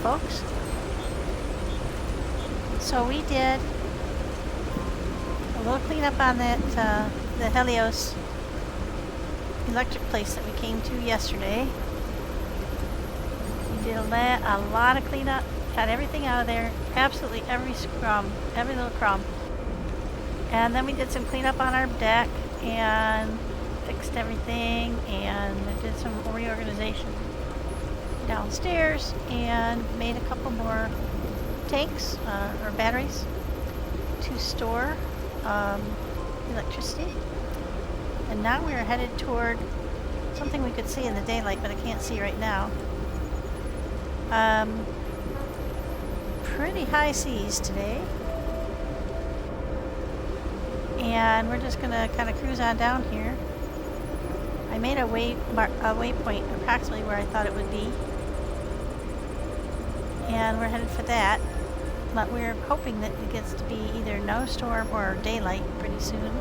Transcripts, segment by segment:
folks. So we did a little cleanup on that the Helios electric place that we came to yesterday. We did a lot of cleanup, got everything out of there, absolutely every scrum, every little crumb. And then we did some cleanup on our deck and fixed everything, and I did some reorganization downstairs and made a couple more tanks or batteries to store electricity. And now we are headed toward something we could see in the daylight, but I can't see right now. Pretty high seas today. And we're just gonna kind of cruise on down here. I made a waypoint approximately where I thought it would be. And we're headed for that. But we're hoping that it gets to be either no storm or daylight pretty soon.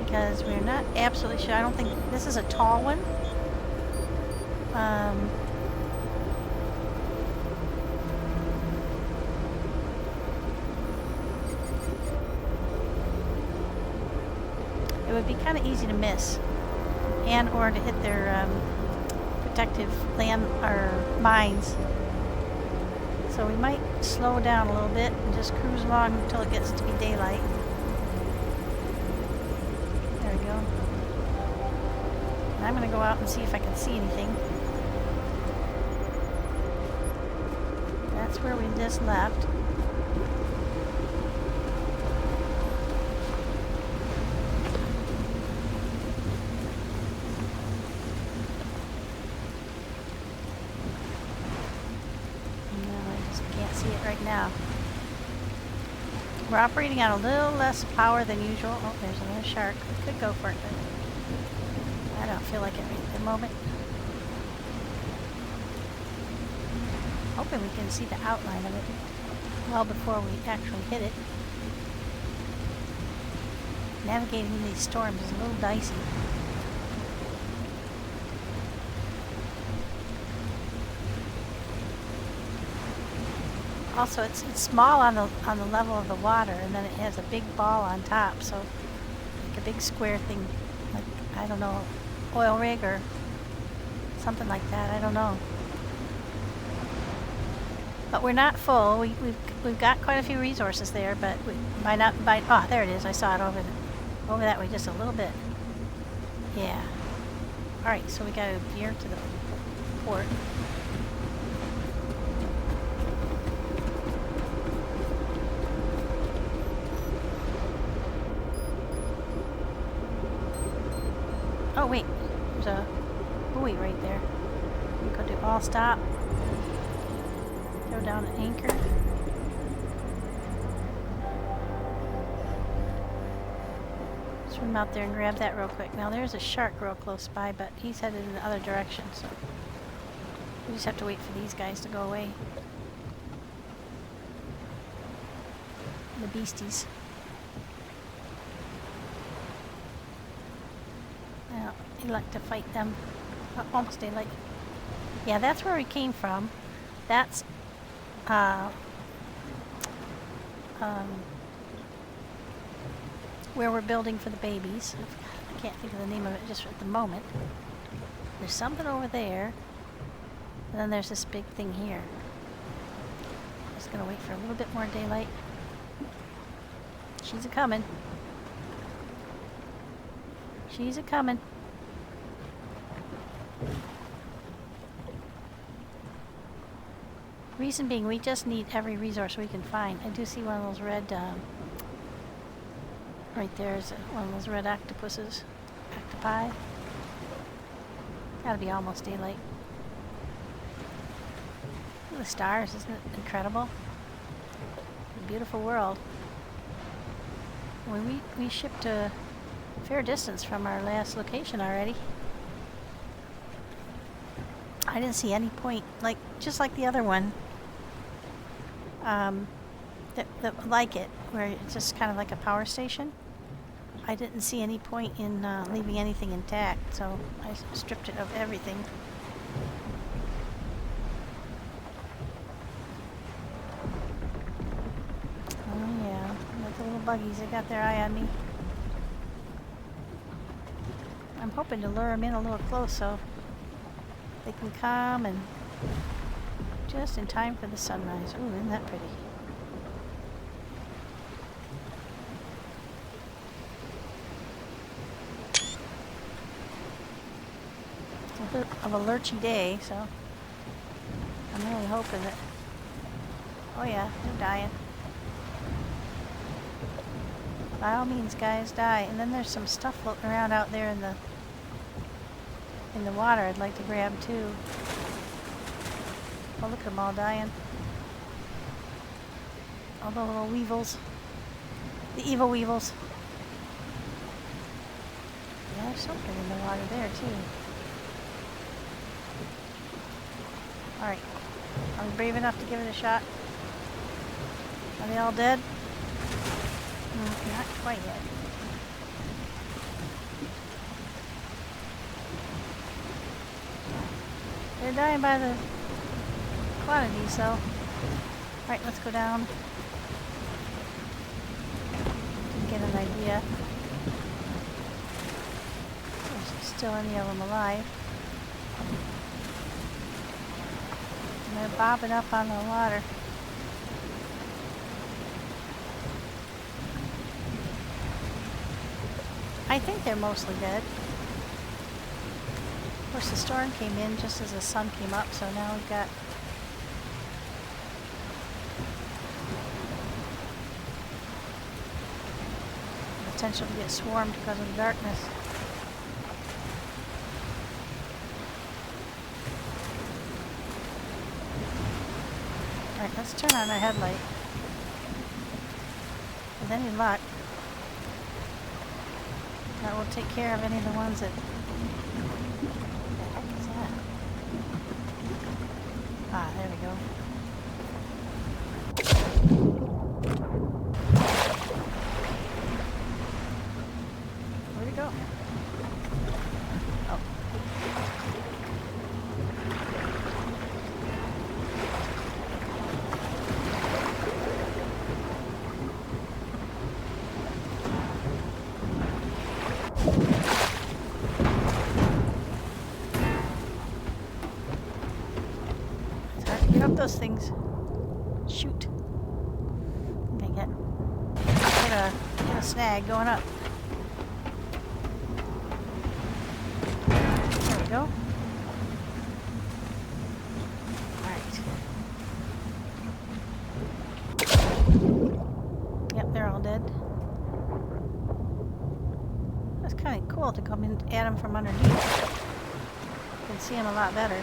Because we're not absolutely sure. I don't think this is a tall one. It would be kind of easy to miss, and or to hit their protective land or mines. So we might slow down a little bit and just cruise along until it gets to be daylight. There we go. And I'm going to go out and see if I can see anything. That's where we just left. Now we're operating on a little less power than usual. Oh, there's another shark. We could go for it, but I don't feel like it right at the moment. Hoping we can see the outline of it well before we actually hit it. Navigating these storms is a little dicey. Also, it's small on the level of the water, and then it has a big ball on top, so like a big square thing, like, I don't know, oil rig or something like that. I don't know. But we're not full. We've got quite a few resources there, but oh, there it is. I saw it over that way just a little bit. Yeah. All right, so we got to veer to the port. Oh wait, there's a buoy right there. We go to all stop. Throw down an anchor. Swim out there and grab that real quick. Now there's a shark real close by, but he's headed in the other direction, so we just have to wait for these guys to go away. The beasties. I'd like to fight them. Almost daylight. Yeah, that's where we came from. That's where we're building for the babies. I can't think of the name of it just at the moment. There's something over there, and then there's this big thing here. Just gonna wait for a little bit more daylight. She's a coming. She's a coming. Reason being, we just need every resource we can find. I do see one of those red, right there is one of those red octopuses. Octopi. Gotta be almost daylight. Look at the stars, isn't it incredible? A beautiful world. We shipped a fair distance from our last location already. I didn't see any point, just like the other one, like it, where it's just kind of like a power station. I didn't see any point in leaving anything intact, so I stripped it of everything. buggies. They got their eye on me. I'm hoping to lure them in a little close so they can come and just in time for the sunrise. Ooh, isn't that pretty? It's a bit of a lurchy day, so I'm really hoping that... Oh yeah, they're dying. By all means, guys, die. And then there's some stuff floating around out there in the water I'd like to grab too. Oh, look at them all dying. All the little weevils. The evil weevils. Yeah, there's something in the water there too. Alright. Are we brave enough to give it a shot? Are they all dead? Not quite yet. They're dying by the quantity, so... Alright, let's go down. To get an idea. There's still any of them alive. And they're bobbing up on the water. I think they're mostly dead. Of course, the storm came in just as the sun came up, so now we've got potential to get swarmed because of the darkness. Alright, let's turn on our headlight. With any luck, that will take care of any of the ones that... What the heck is that? Ah, there we go. Where'd it go? Oh. Those things. Shoot. Okay, get a snag going up. There we go. Alright. Yep, they're all dead. That's kind of cool to come in at them from underneath. You can see them a lot better.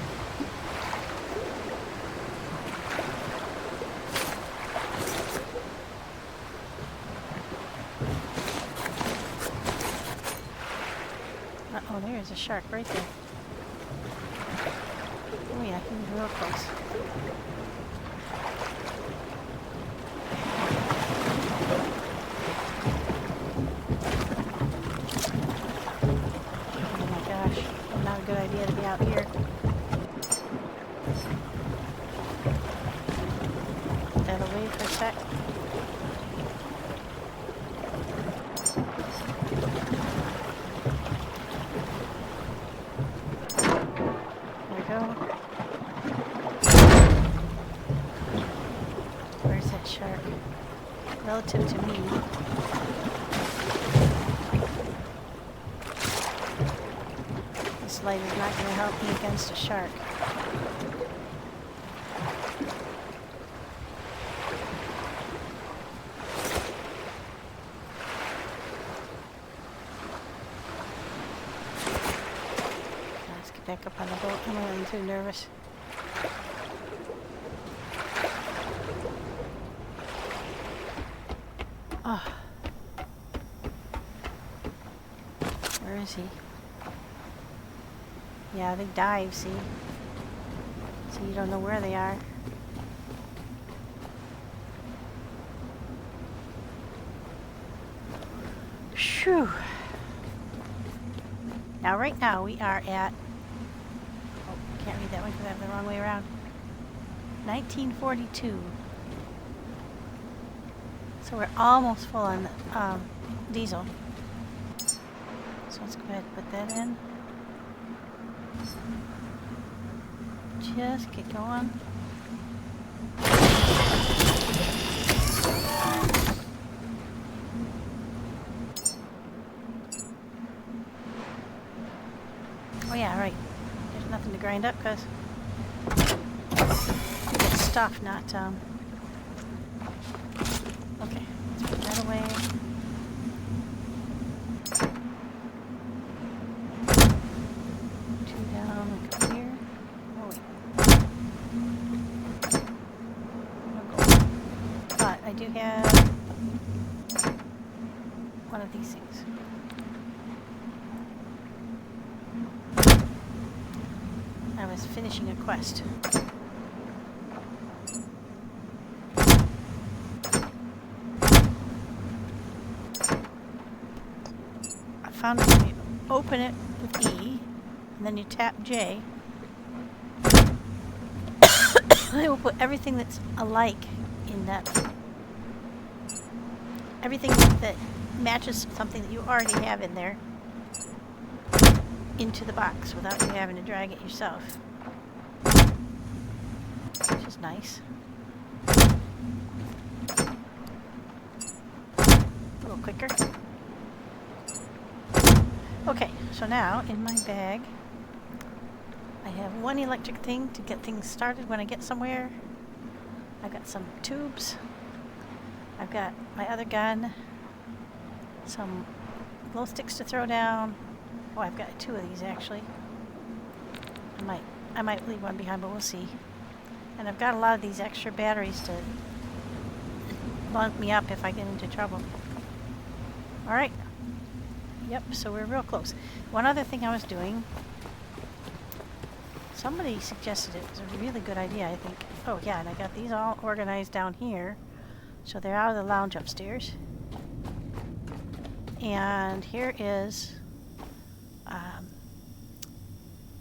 Oh, there's a shark right there. Oh yeah, he was real close. Oh my gosh, not a good idea to be out here. Put that away for a sec. Where's that shark? Relative to me. This light is not going to help me against a shark. Let's get back up on the boat. I'm really too nervous. Oh. Where is he? Yeah, they dive, see? So you don't know where they are. Phew. Now, right now, we are at... Oh, can't read that one because I have the wrong way around. 1942. So we're almost full on diesel. So let's go ahead and put that in. Just get going. Oh yeah, right. There's nothing to grind up because you get stuff, not okay, let's put that away. Two down, we go here. Oh wait. I'll go. But I do have one of these things. I was finishing a quest. I found it when you open it with E, and then you tap J. It will put everything that's alike in that. Everything that matches something that you already have in there into the box without you having to drag it yourself. Which is nice. A little quicker. Okay, so now in my bag I have one electric thing to get things started when I get somewhere. I've got some tubes. I've got my other gun. Some glow sticks to throw down. Oh, I've got two of these actually. I might leave one behind, but we'll see. And I've got a lot of these extra batteries to bump me up if I get into trouble. Alright. Yep, so we're real close. One other thing I was doing, somebody suggested it was a really good idea, I think. Oh yeah, and I got these all organized down here. So they're out of the lounge upstairs. And here is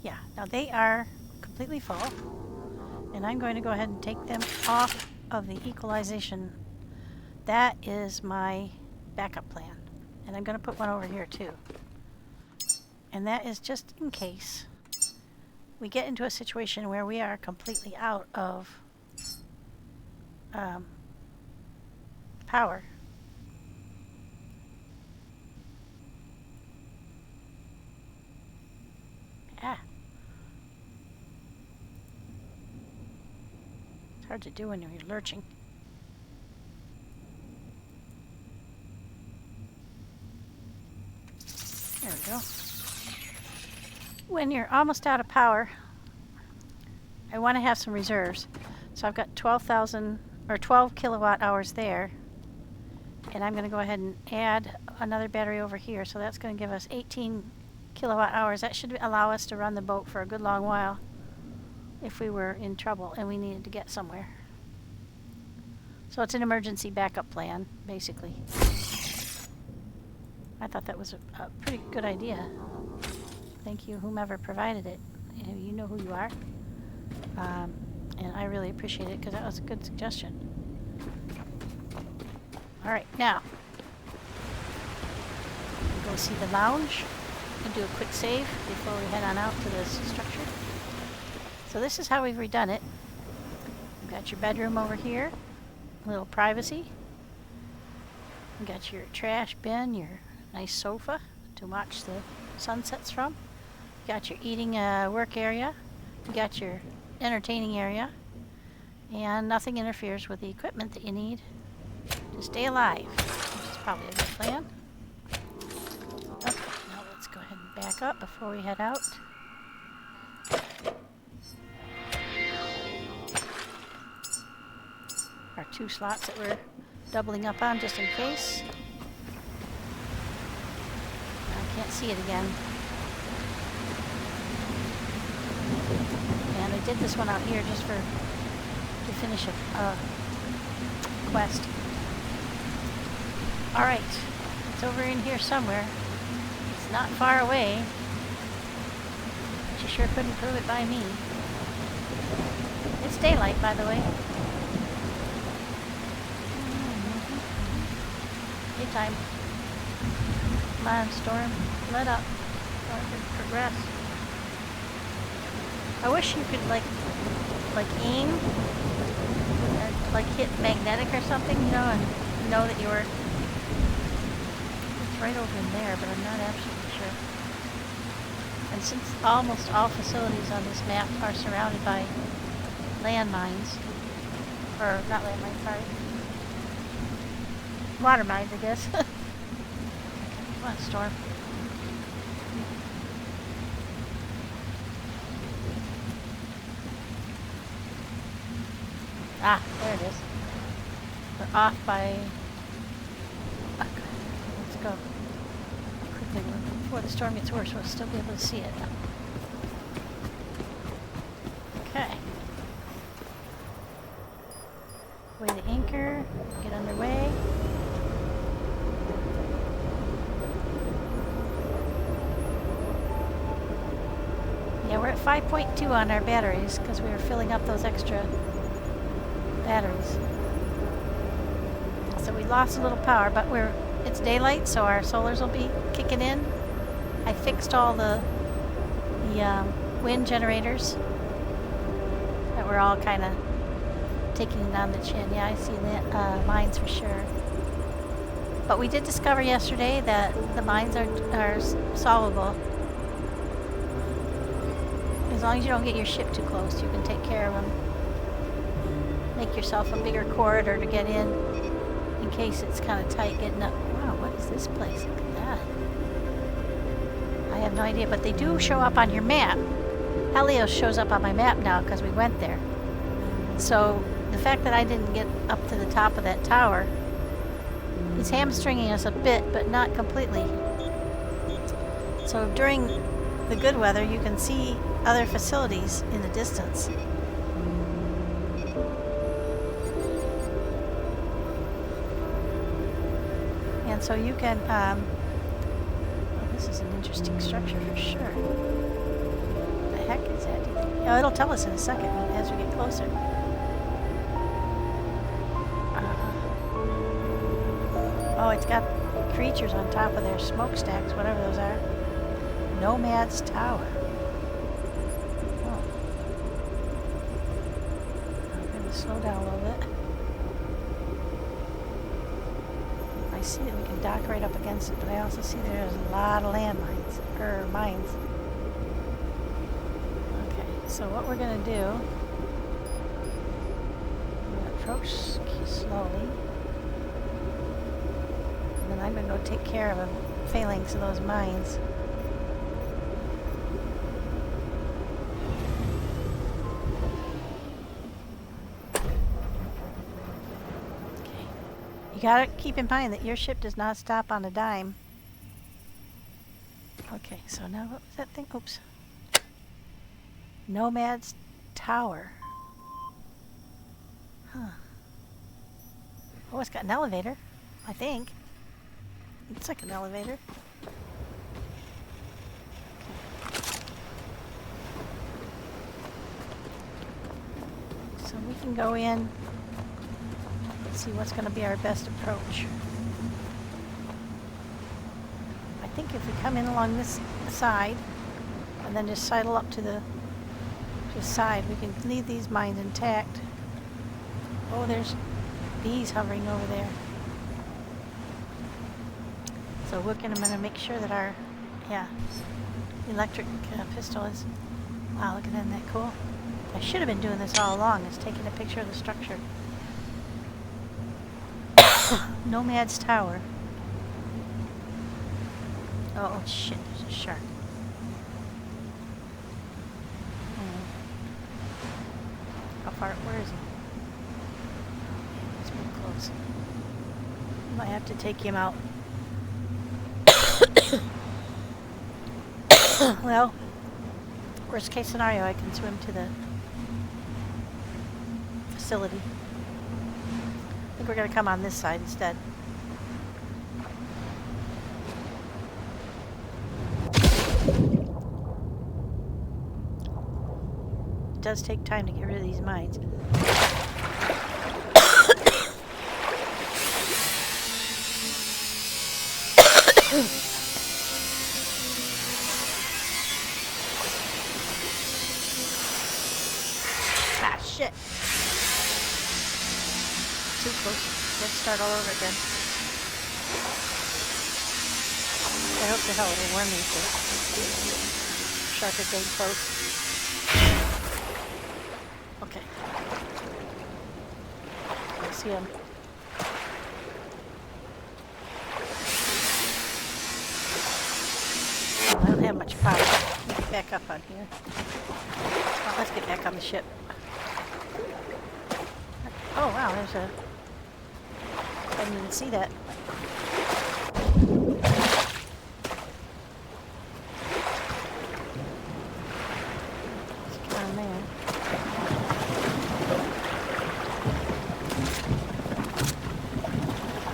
yeah, now they are completely full, and I'm going to go ahead and take them off of the equalization. That is my backup plan, and I'm going to put one over here too, and that is just in case we get into a situation where we are completely out of power. Ah. It's hard to do when you're lurching. There we go. When you're almost out of power, I want to have some reserves. So I've got 12,000 or 12 kilowatt hours there. And I'm going to go ahead and add another battery over here. So that's going to give us 18 kilowatt hours. That should allow us to run the boat for a good long while if we were in trouble and we needed to get somewhere. So it's an emergency backup plan, basically. I thought that was a pretty good idea. Thank you, whomever provided it. You know who you are. And I really appreciate it because that was a good suggestion. Alright, now we'll go see the lounge and do a quick save before we head on out to this structure. So this is how we've redone it. You've got your bedroom over here, a little privacy. You've got your trash bin, your nice sofa to watch the sunsets from. You got your eating work area. You got your entertaining area. And nothing interferes with the equipment that you need to stay alive, which is probably a good plan. Okay, now let's go ahead and back up before we head out. Our 2 slots that we're doubling up on just in case. I can't see it again. And I did this one out here just to finish a quest. Alright, it's over in here somewhere. It's not far away. But you sure couldn't prove it by me. It's daylight, by the way. time. Come on, Storm. Let up. Let it progress. I wish you could like aim and like hit magnetic or something, you know, and know that you were. It's right over in there, but I'm not absolutely sure. And since almost all facilities on this map are surrounded by landmines, or not landmines, sorry, water mines, I guess. Come on, Storm. Ah, there it is. We're off by... Okay, let's go. Quickly, before the storm gets worse, we'll still be able to see it. Okay. Way to anchor, get underway. Yeah, we're at 5.2 on our batteries because we were filling up those extra batteries. So we lost a little power, but it's daylight, so our solars will be kicking in. I fixed all the wind generators that were all kind of taking it on the chin. Yeah, I see that mines for sure. But we did discover yesterday that the mines are solvable. As long as you don't get your ship too close, you can take care of them. Make yourself a bigger corridor to get in case it's kind of tight getting up. Wow, what is this place? Look at that. I have no idea, but they do show up on your map. Helios shows up on my map now because we went there. So the fact that I didn't get up to the top of that tower, he's hamstringing us a bit, but not completely. So during the good weather, you can see other facilities in the distance. And so you can, well, this is an interesting structure for sure. What the heck is that? Oh, it'll tell us in a second as we get closer. Oh, it's got creatures on top of their smokestacks, whatever those are. Nomad's Tower. Oh. I'm going to slow down a little bit. I see that we can dock right up against it, but I also see there's a lot of landmines, or mines. Okay, so what we're going to do, we're going to approach slowly, and then I'm going to go take care of the phalanx of those mines. You gotta keep in mind that your ship does not stop on a dime. Okay, so now what was that thing? Oops. Nomad's Tower. Huh. Oh, it's got an elevator, I think. It's like an elevator. So we can go in. See what's going to be our best approach. I think if we come in along this side and then just sidle up to the side, we can leave these mines intact. Oh, there's bees hovering over there. So we're going to make sure that our electric pistol is. Wow, look at that! Isn't that cool? I should have been doing this all along. Is taking a picture of the structure. Nomad's Tower. Oh shit, there's a shark. How far? Where is he? Okay, he's real close. Might have to take him out. Well, worst case scenario, I can swim to the facility. I think we're going to come on this side instead. It does take time to get rid of these mines. Shit. Too close. Let's start all over again. I hope the hell it'll warn me if the shark is getting close. Okay. I see him. Oh, I don't have much power. Let me get back up on here. Well, let's get back on the ship. Oh wow, there's a... I didn't even see that. Let's get on there.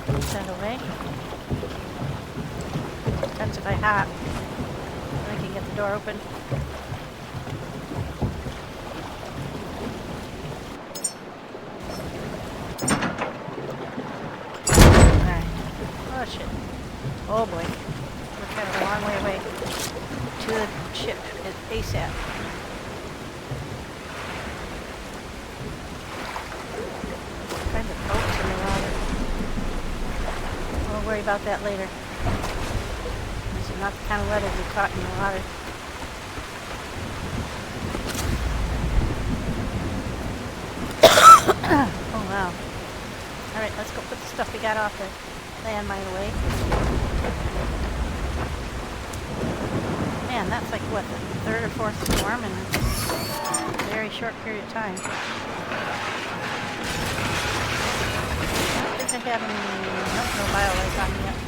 Push that away. Depends if I hop. I can get the door open. Oh shit. Oh boy. We're kind of a long way away to the ship at ASAP. Kind of boats in the water. We'll worry about that later. This is not the kind of weather to be caught in the water. Oh wow. Alright, let's go put the stuff we got off the landmine away. Man, that's like what, the third or fourth storm in a very short period of time. I don't think I have any, nope, no biolife on me yet.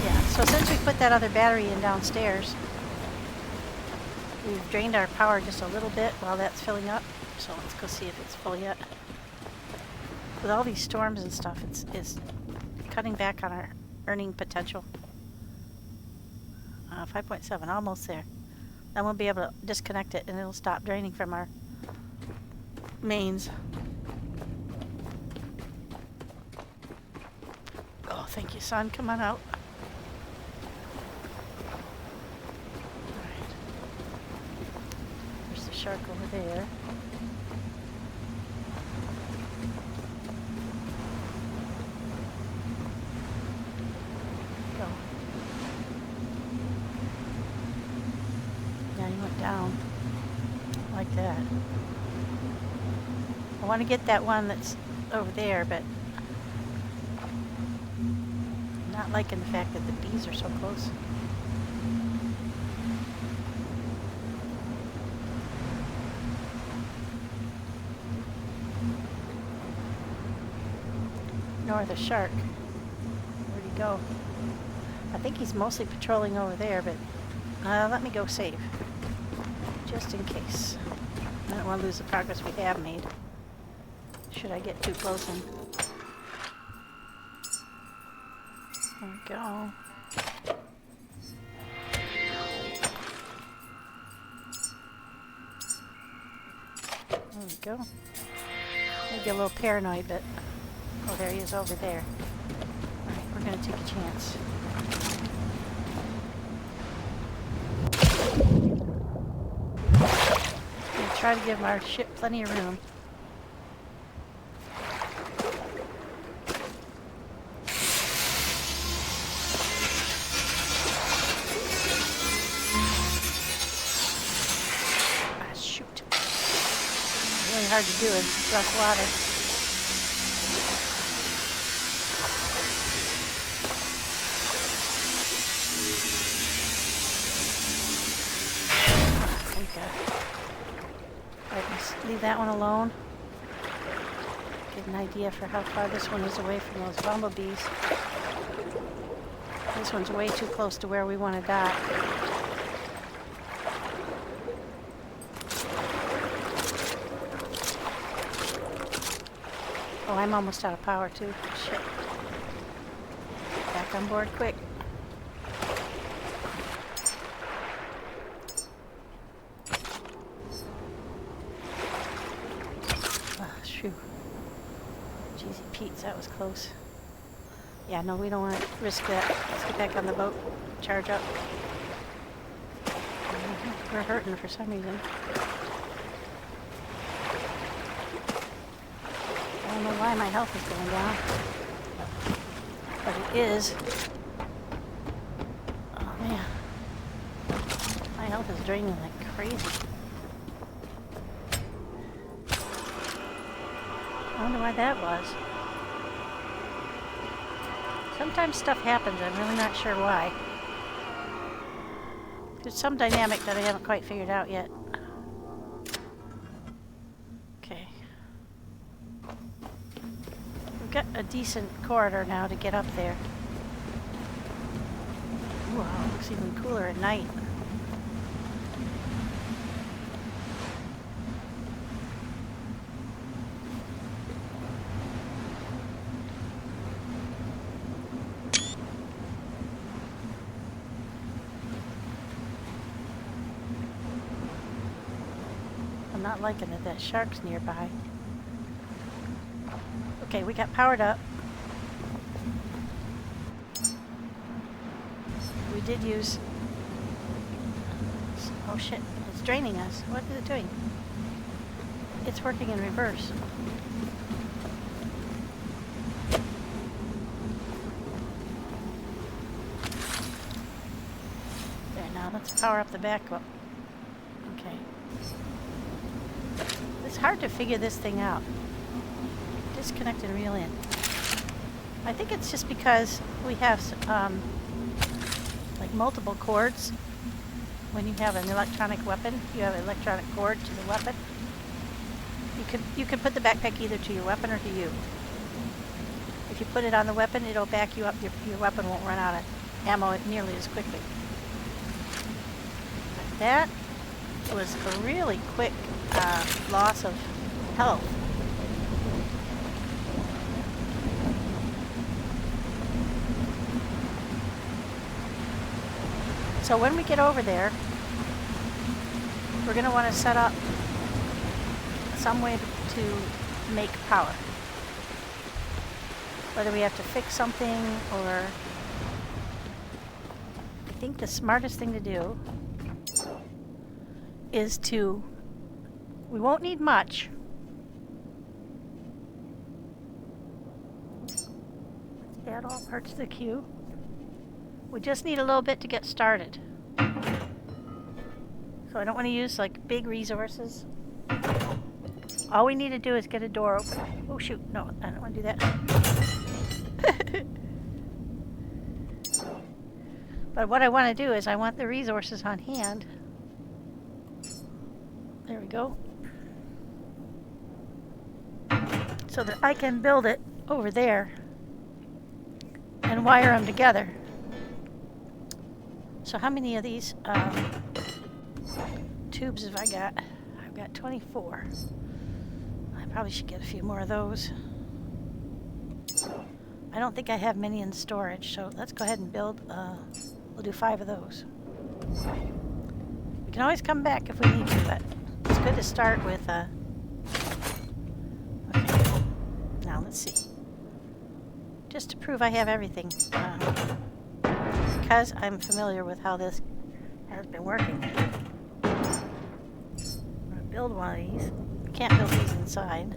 Yeah, so since we put that other battery in downstairs, we've drained our power just a little bit while that's filling up. So let's go see if it's full yet. With all these storms and stuff, it's cutting back on our earning potential. 5.7, almost there. Then we'll be able to disconnect it and it'll stop draining from our mains. Oh, thank you, son. Come on out. Alright. There's the shark over there. Down like that. I want to get that one that's over there, but I'm not liking the fact that the bees are so close. Nor the shark. Where'd he go? I think he's mostly patrolling over there, but let me go save. Just in case. I don't want to lose the progress we have made. Should I get too close in? There we go. There we go. Maybe a little paranoid, but... Oh, there he is over there. Alright, we're going to take a chance. Try to give our ship plenty of room. Ah, shoot. Really hard to do in rough water. Leave that one alone. Get an idea for how far this one is away from those bumblebees. This one's way too close to where we want to dock. Oh, I'm almost out of power too. Shit. Back on board quick. Jeezy Pete's, that was close. Yeah, no, we don't want to risk that. Let's get back on the boat. Charge up. We're hurting for some reason. I don't know why my health is going down, but it is. Oh man, my health is draining like crazy. I wonder why that was. Sometimes stuff happens, I'm really not sure why. There's some dynamic that I haven't quite figured out yet. Okay. We've got a decent corridor now to get up there. Wow, it looks even cooler at night. Not liking it, that shark's nearby. Okay, we got powered up. We did use... Oh shit, it's draining us. What is it doing? It's working in reverse. There, now let's power up the backup. Okay. It's hard to figure this thing out. Disconnect and reel in. I think it's just because we have like multiple cords. When you have an electronic weapon, you have an electronic cord to the weapon. You could put the backpack either to your weapon or to you. If you put it on the weapon, it'll back you up. Your weapon won't run out of ammo nearly as quickly. But that was a really quick loss of health. So when we get over there, we're going to want to set up some way to make power. Whether we have to fix something or... I think the smartest thing to do is to... We won't need much. Let's add all parts to the queue. We just need a little bit to get started. So I don't want to use like big resources. All we need to do is get a door open. Oh shoot, no, I don't want to do that. But what I want to do is I want the resources on hand. There we go. So that I can build it over there and wire them together. So how many of these tubes have I got? I've got 24. I probably should get a few more of those. I don't think I have many in storage, so let's go ahead and build, we'll do 5 of those. We can always come back if we need to, but it's good to start with, okay. Now let's see. Just to prove I have everything, because I'm familiar with how this has been working. I'm going to build one of these. I can't build these inside.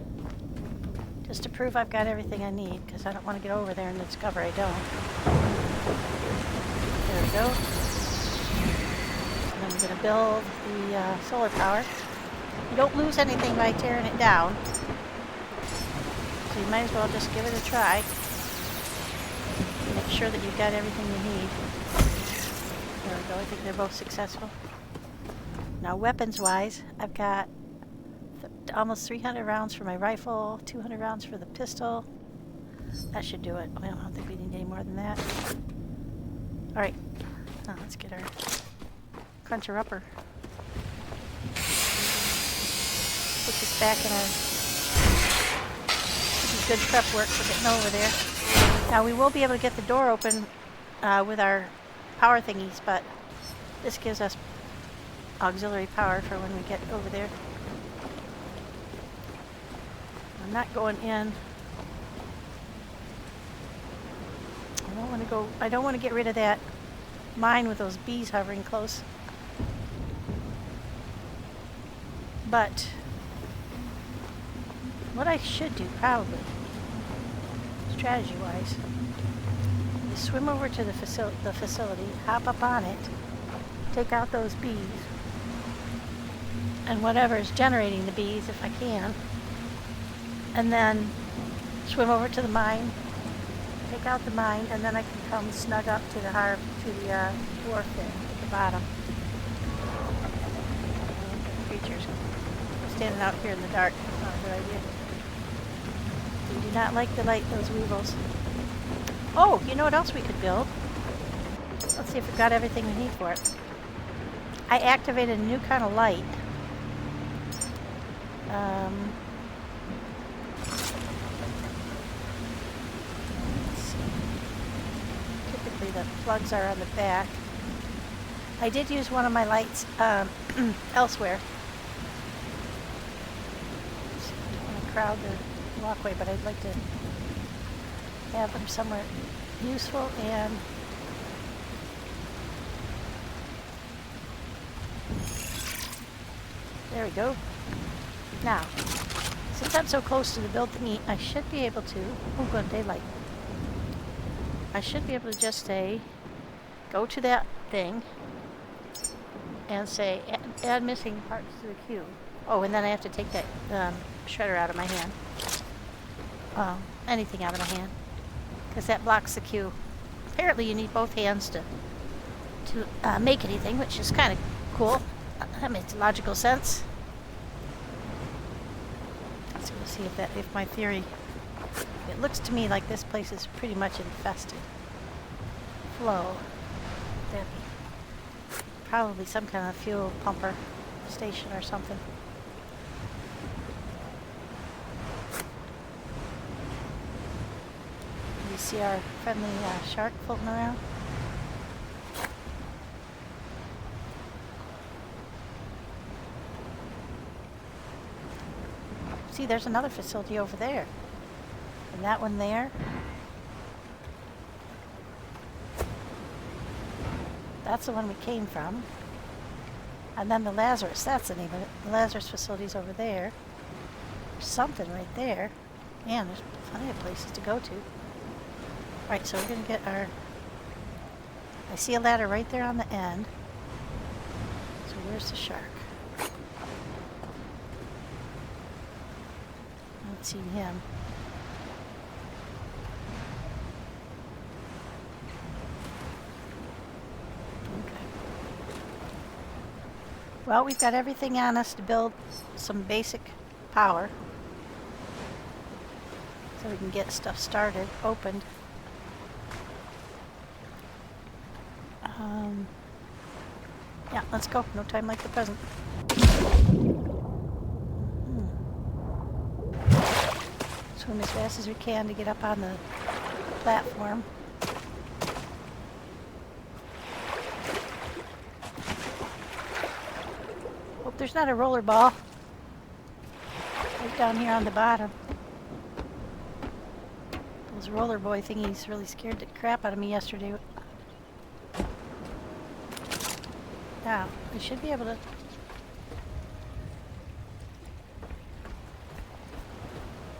Just to prove I've got everything I need, because I don't want to get over there and discover I don't. There we go. And then we're going to build the solar power. You don't lose anything by tearing it down. So you might as well just give it a try. Make sure that you've got everything you need. There we go, I think they're both successful. Now weapons-wise, I've got almost 300 rounds for my rifle, 200 rounds for the pistol. That should do it. Well, I don't think we need any more than that. Alright, now let's get our cruncher-upper. Put this back in our... This is good prep work for getting over there. Now we will be able to get the door open with our power thingies, but this gives us auxiliary power for when we get over there. I'm not going in. I don't want to get rid of that mine with those bees hovering close. But what I should do, probably, strategy-wise, is swim over to the facility, hop up on it, take out those bees, and whatever is generating the bees, if I can, and then swim over to the mine, take out the mine, and then I can come snug up to the wharf there at the bottom. Creatures standing out here in the dark. That's not a good idea. They do not like the light, those weevils. Oh, you know what else we could build? Let's see if we've got everything we need for it. I activated a new kind of light. Let's see. Typically the plugs are on the back. I did use one of my lights elsewhere. I don't want to crowd the walkway, but I'd like to have them somewhere useful and there we go. Now, since I'm so close to the build thingy, I should be able to, oh good, daylight. I should be able to just say, go to that thing and say, add missing parts to the queue. Oh, and then I have to take that shredder out of my hand. Anything out of my hand. Because that blocks the queue. Apparently you need both hands to make anything, which is kind of cool. That makes logical sense. So we'll see if my theory... It looks to me like this place is pretty much infested. Flow. That'd be probably some kind of fuel pumper station or something. You see our friendly shark floating around? See, there's another facility over there. And that one there. That's the one we came from. And then the Lazarus, that's the name of it. The Lazarus facility's over there. There's something right there. Man, there's plenty of places to go to. Alright, so we're going to get our... I see a ladder right there on the end. So where's the shark? I haven't seen him. Well, we've got everything on us to build some basic power. So we can get stuff started, opened. Yeah, let's go. No time like the present. Swim as fast as we can to get up on the platform. Hope there's not a roller ball right down here on the bottom. Those roller boy thingies really scared the crap out of me yesterday. Now, we should be able to...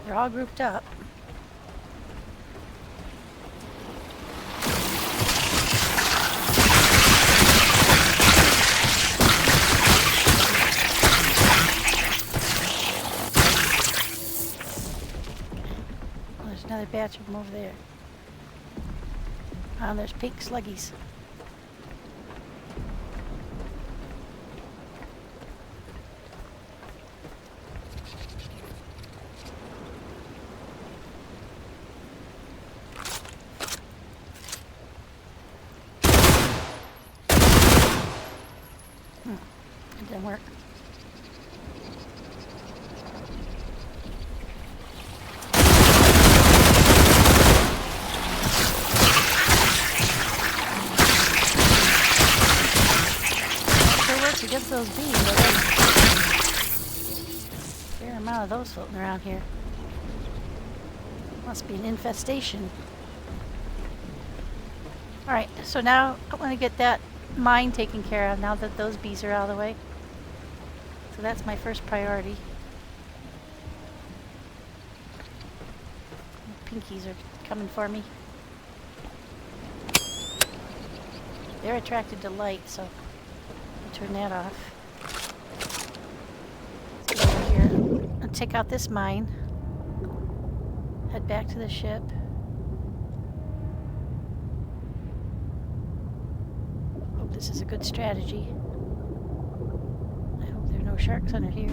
They're all grouped up. There's another batch of them over there. Oh, there's pink sluggies. It didn't work. Sure works against those bees, but there's a fair amount of those floating around here. Must be an infestation. Alright, so now I want to get that mine taken care of now that those bees are out of the way. So that's my first priority. Pinkies are coming for me. They're attracted to light, so I'll turn that off. Let's go over here and take out this mine. Head back to the ship. Hope this is a good strategy. I hope there are no sharks under here.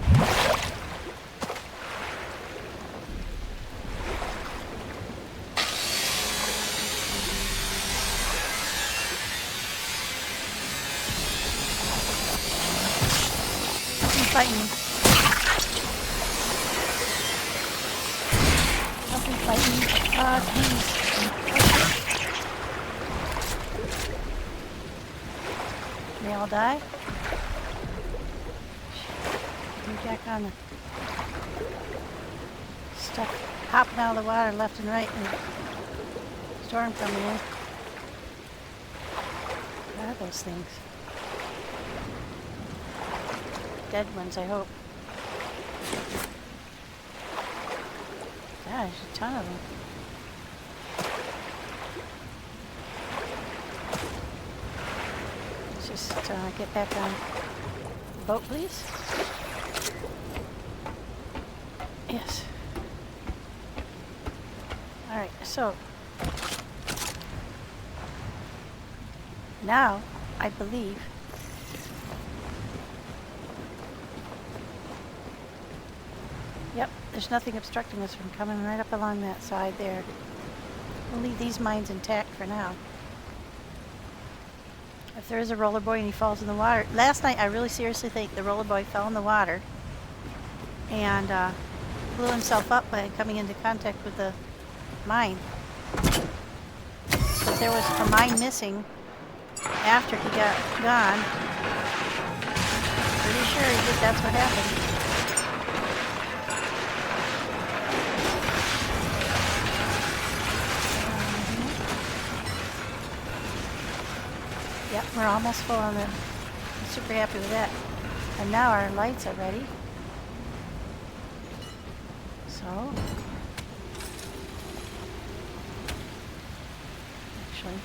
Fighting me. Something fighting me. Ah, please. They all die? Get back on the stuff. Hopping out of the water left and right. And storm coming in. What are those things? Dead ones, I hope. Yeah, there's a ton of them. Let's just get back on the boat, please. Yes. Alright, so now I believe yep, there's nothing obstructing us from coming right up along that side there. We'll leave these mines intact for now. If there is a roller boy and he falls in the water. Last night I really seriously think the roller boy fell in the water and blew himself up by coming into contact with the mine. Because there was a mine missing after he got gone. Pretty sure he did, that's what happened. Yep, we're almost full on it. I'm super happy with that. And now our lights are ready. So, actually,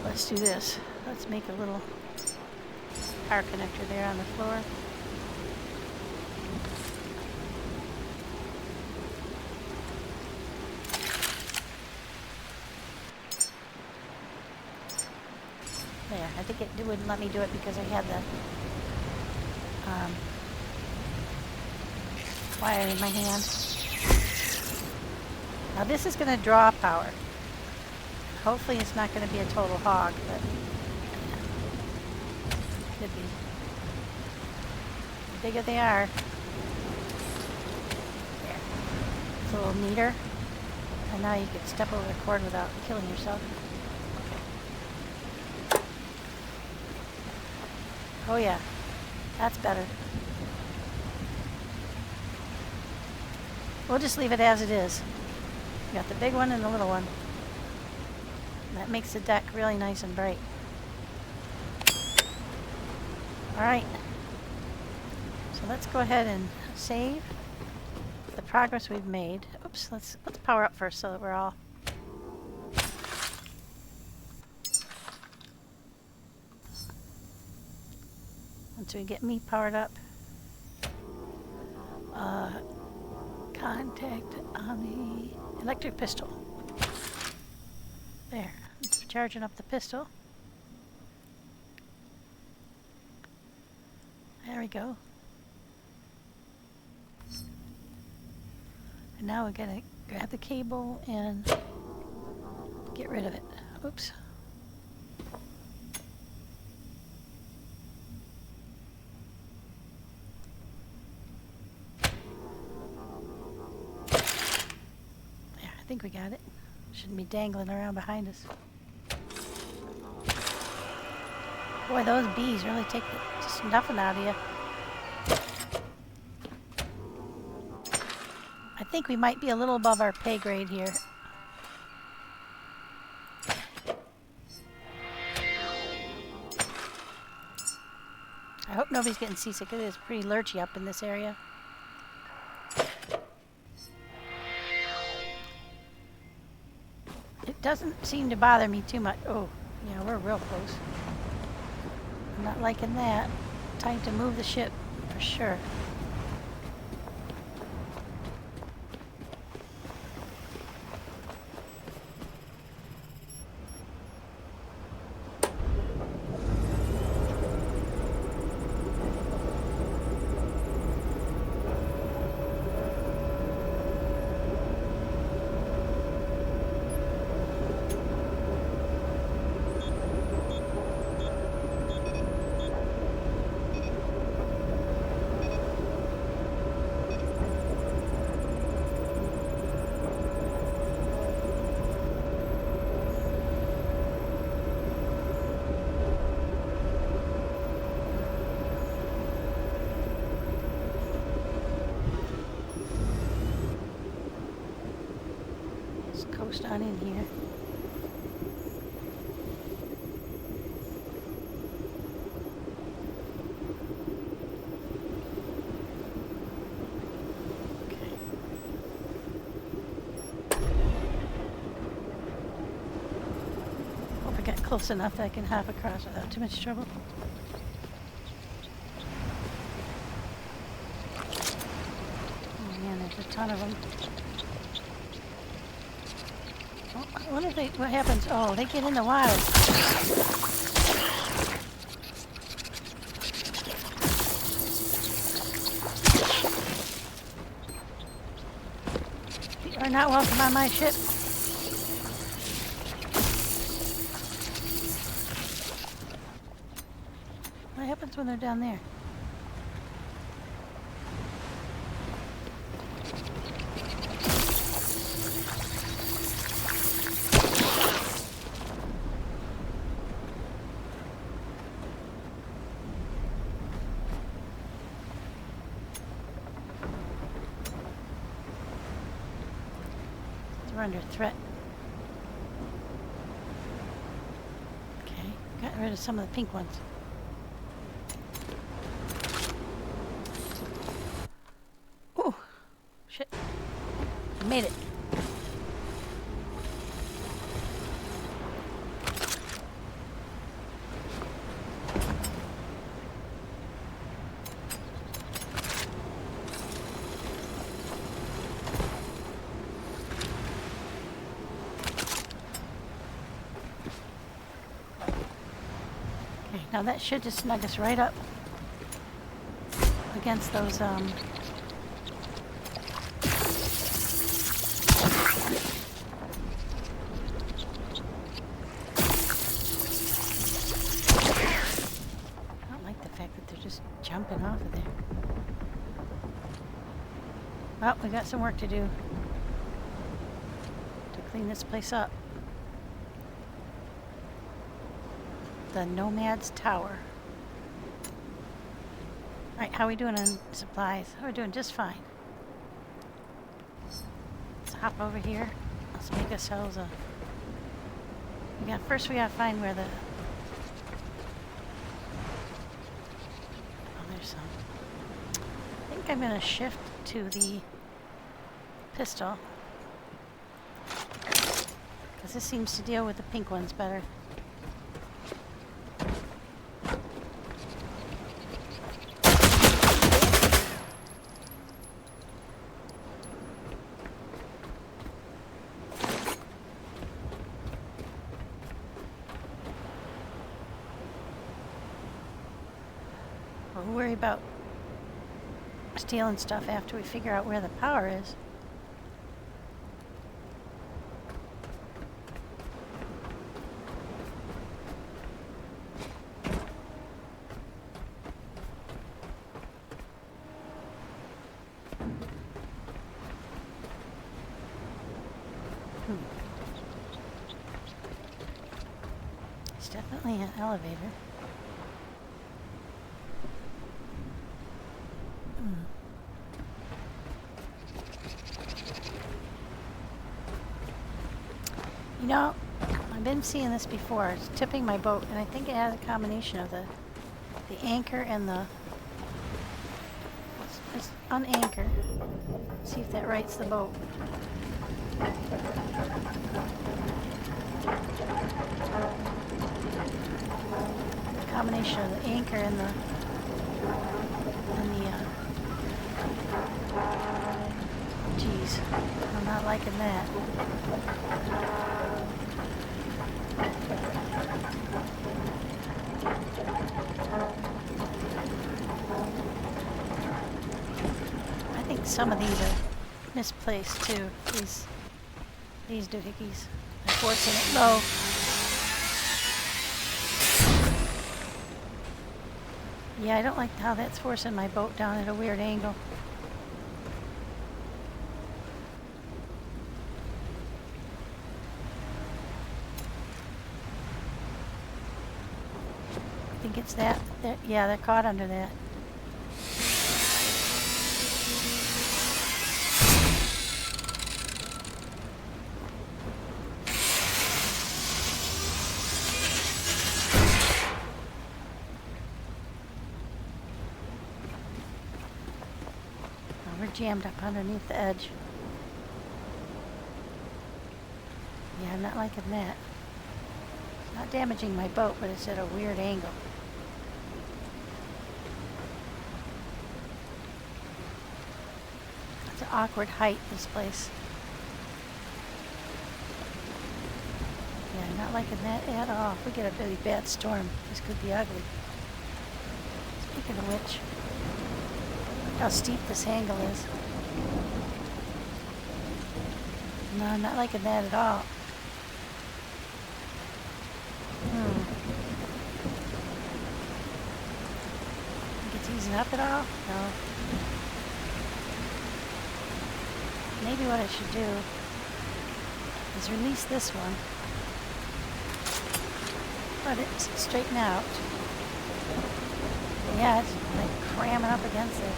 let's do this. Let's make a little power connector there on the floor. There, I think it wouldn't let me do it because I had the wire in my hand. Now this is going to draw power. Hopefully it's not going to be a total hog, but could be. The bigger they are, there. It's a little neater. And now you can step over the cord without killing yourself. Oh yeah, that's better. We'll just leave it as it is. You got the big one and the little one. That makes the deck really nice and bright. Alright. So let's go ahead and save the progress we've made. Oops, let's power up first so that we're all once we get me powered up. Contact on the electric pistol. There. It's charging up the pistol. There we go. And now we're gonna grab the cable and get rid of it. Oops. I think we got it. Shouldn't be dangling around behind us. Boy, those bees really take just nothing out of you. I think we might be a little above our pay grade here. I hope nobody's getting seasick. It is pretty lurchy up in this area. It doesn't seem to bother me too much. Oh, yeah, we're real close. I'm not liking that. Time to move the ship for sure. Coast on in here. Okay. Hope I got close enough that I can hop across without too much trouble. Oh man, there's a ton of them. What if they, what happens? Oh, they get in the water. You are not welcome on my ship. What happens when they're down there? We're under threat. Okay, got rid of some of the pink ones. Oh, shit. I made it. Now that should just snug us right up against those, I don't like the fact that they're just jumping off of there. Well, we got some work to do to clean this place up. The Nomad's Tower. Alright, how are we doing on supplies? We're doing just fine. Let's hop over here. Let's make ourselves a... First we gotta find where the... Oh, there's some. I think I'm gonna shift to the pistol. Because this seems to deal with the pink ones better. We'll worry about stealing stuff after we figure out where the power is. It's definitely an elevator. You know, I've been seeing this before. It's tipping my boat, and I think it has a combination of the the anchor and the... Let's unanchor. See if that rights the boat. The combination of the anchor and the... Geez, I'm not liking that. I think some of these are misplaced too. These doohickeys. They're forcing it low. Yeah, I don't like how that's forcing my boat down at a weird angle. I think it's that. Yeah, they're caught under that. We're jammed up underneath the edge. Yeah, I'm not liking that. It's not damaging my boat, but it's at a weird angle. It's an awkward height, this place. Yeah, I'm not liking that at all. If we get a really bad storm, this could be ugly. Speaking of which, how steep this angle is. No, I'm not liking that at all. Think it's easing up at all? No. Maybe what I should do is release this one. Let it straighten out. Yeah, it's like cramming up against it.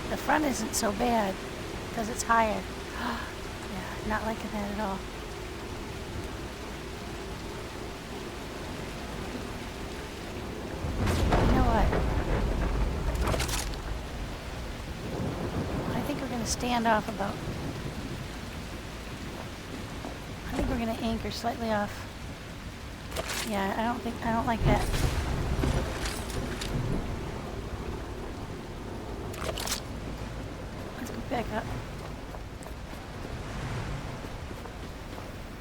The front isn't so bad because it's higher. Yeah, not liking that at all. You know what? I think we're going to stand off about... I think we're going to anchor slightly off. Yeah, I don't like that. Back up.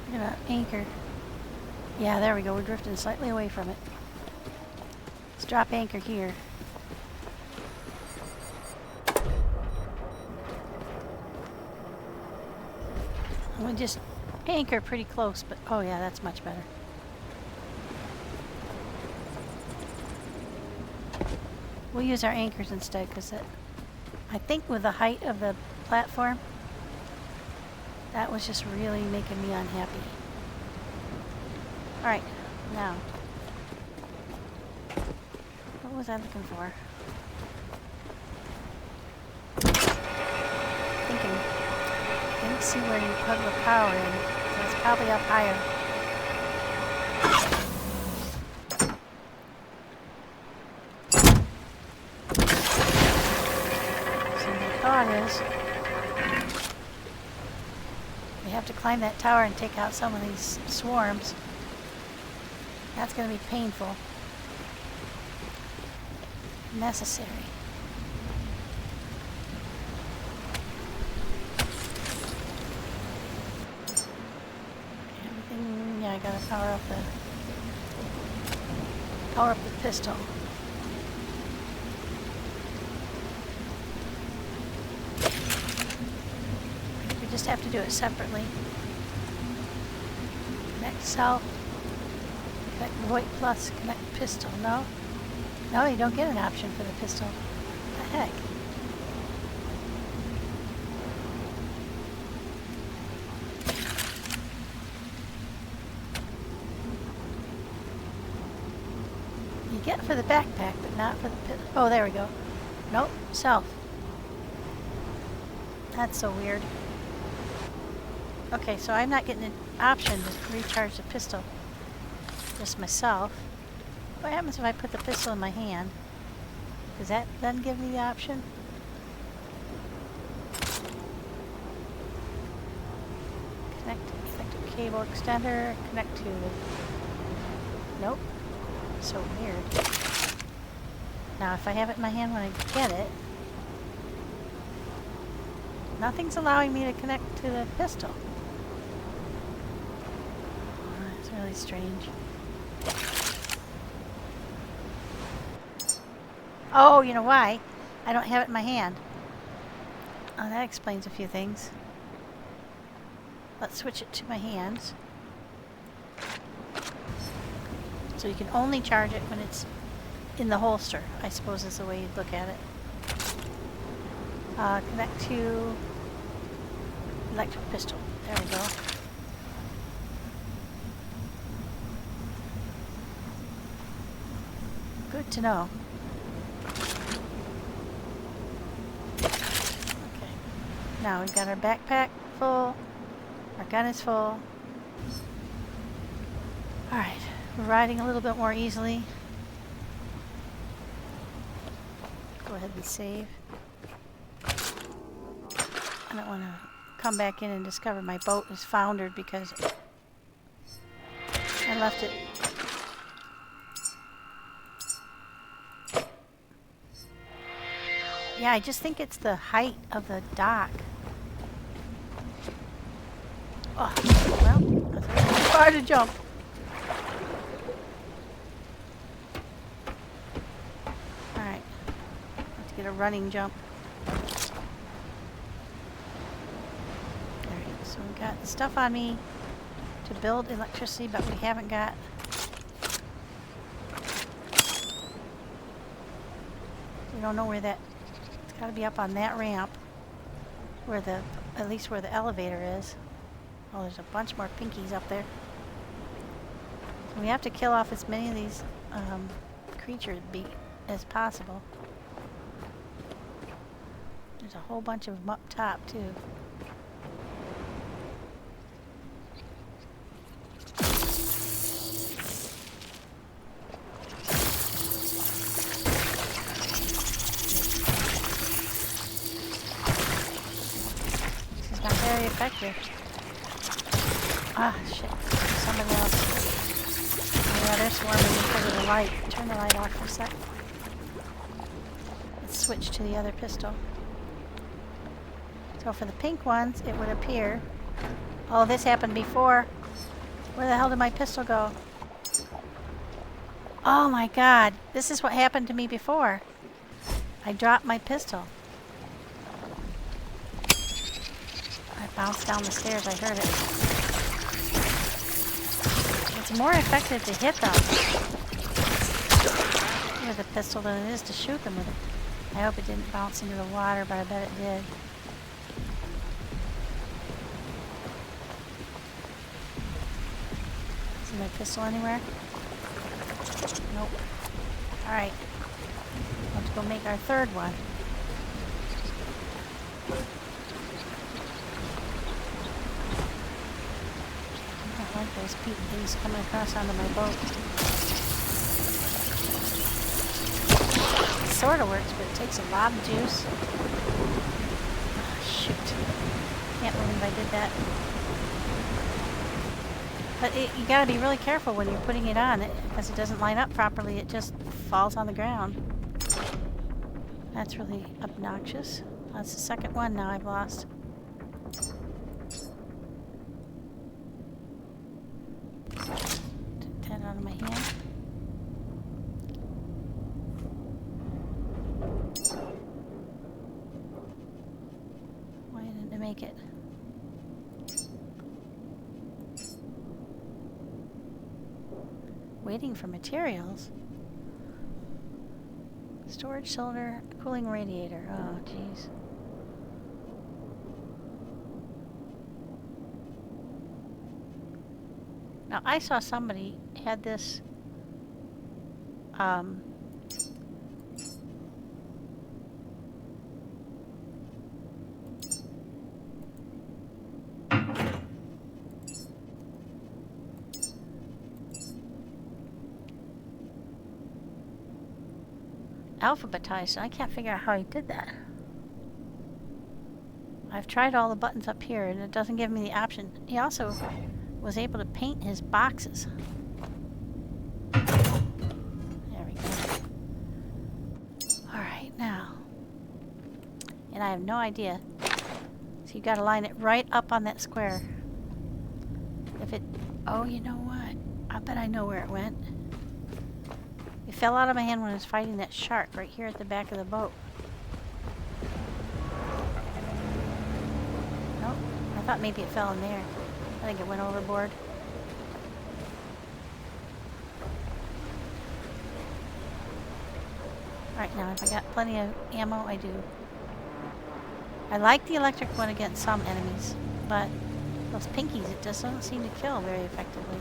We're gonna anchor. Yeah, there we go. We're drifting slightly away from it. Let's drop anchor here. And we just anchor pretty close, but oh yeah, that's much better. We'll use our anchors instead because I think with the height of the platform, that was just really making me unhappy. Alright, now. What was I looking for? Thinking. Didn't see where you plug the power in, so it's probably up higher. Is we have to climb that tower and take out some of these swarms. That's going to be painful. Necessary. Everything, yeah, I got to power up the pistol. Just have to do it separately. Connect cell, connect void plus, connect pistol. No, you don't get an option for the pistol. What the heck? You get for the backpack, but not for the pistol. Oh, there we go. Nope, self. That's so weird. Okay, so I'm not getting an option to recharge the pistol just myself. What happens if I put the pistol in my hand? Does that then give me the option? Connect to cable extender, connect to the... Nope. So weird. Now if I have it in my hand when I get it, nothing's allowing me to connect to the pistol. Oh, it's really strange. Oh, you know why? I don't have it in my hand. Oh, that explains a few things. Let's switch it to my hands. So you can only charge it when it's in the holster, I suppose is the way you'd look at it. Connect to electric pistol. There we go. Good to know. Okay. Now we've got our backpack full. Our gun is full. Alright. We're riding a little bit more easily. Go ahead and save. I don't want to come back in and discover my boat is foundered because I left it. Yeah, I just think it's the height of the dock. Oh, well, that's too far to jump. Alright. Let's get a running jump. So we've got the stuff on me to build electricity, but we haven't got... We don't know where that... It's got to be up on that ramp, where the... at least where the elevator is. Oh, there's a bunch more pinkies up there. So we have to kill off as many of these creatures as possible. There's a whole bunch of them up top, too. Very effective. Ah, shit. Somebody else. Oh, yeah, they're swarming because of the light. Turn the light off for a sec. Let's switch to the other pistol. So for the pink ones, it would appear... Oh, this happened before. Where the hell did my pistol go? Oh my god. This is what happened to me before. I dropped my pistol. Bounced down the stairs, I heard it. It's more effective to hit them with a pistol than it is to shoot them with it. I hope it didn't bounce into the water, but I bet it did. See my pistol anywhere? Nope. Alright. Let's go make our third one. I like those things coming across onto my boat. It sort of works, but it takes a lot of juice. Oh, shoot. Can't believe I did that. But you gotta be really careful when you're putting it on, because it doesn't line up properly. It just falls on the ground. That's really obnoxious. That's the second one now I've lost. Take that out of my hand. Why didn't it make it? Waiting for materials. Storage cylinder, cooling radiator. Oh, jeez. Now, I saw somebody had this, alphabetized, and I can't figure out how he did that. I've tried all the buttons up here, and it doesn't give me the option. He also was able to paint his boxes. There we go. Alright, now. And I have no idea. So you gotta line it right up on that square. If it... Oh, you know what? I bet I know where it went. It fell out of my hand when I was fighting that shark right here at the back of the boat. Nope. I thought maybe it fell in there. I think it went overboard. Alright, now if I got plenty of ammo, I do. I like the electric one against some enemies, but those pinkies, it just doesn't seem to kill very effectively.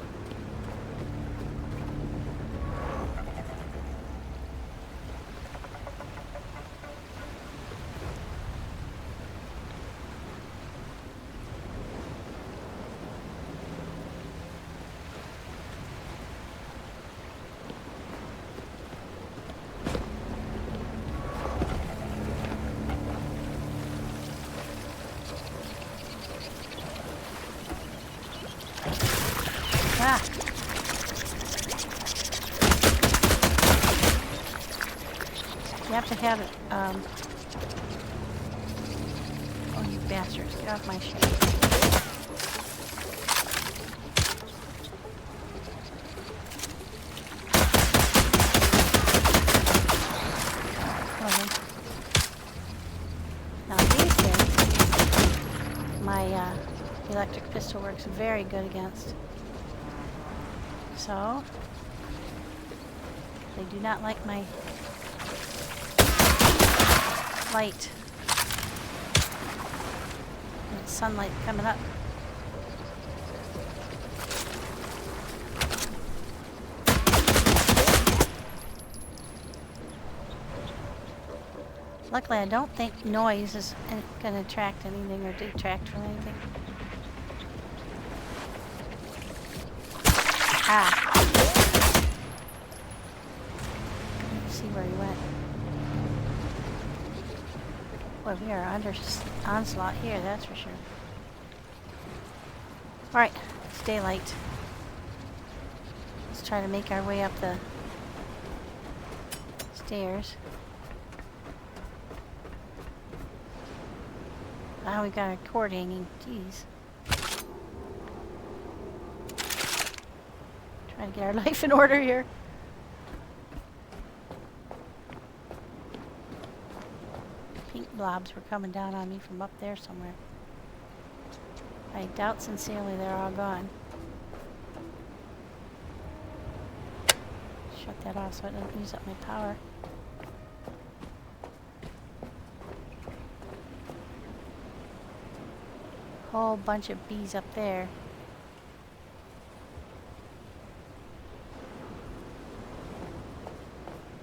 Ah. You have to have it, Oh, you bastards. Get off my ship. Now these things, my, electric pistol works very good against. So, they do not like my light. And it's sunlight coming up. Luckily, I don't think noise is going to attract anything or detract from anything. Ah. Let's see where he went. Boy, we are under onslaught here, that's for sure. Alright, it's daylight. Let's try to make our way up the stairs. Now we got our cord hanging. Jeez. Trying to get our life in order here. Pink blobs were coming down on me from up there somewhere. I doubt sincerely they're all gone. Shut that off so it doesn't use up my power. Whole bunch of bees up there.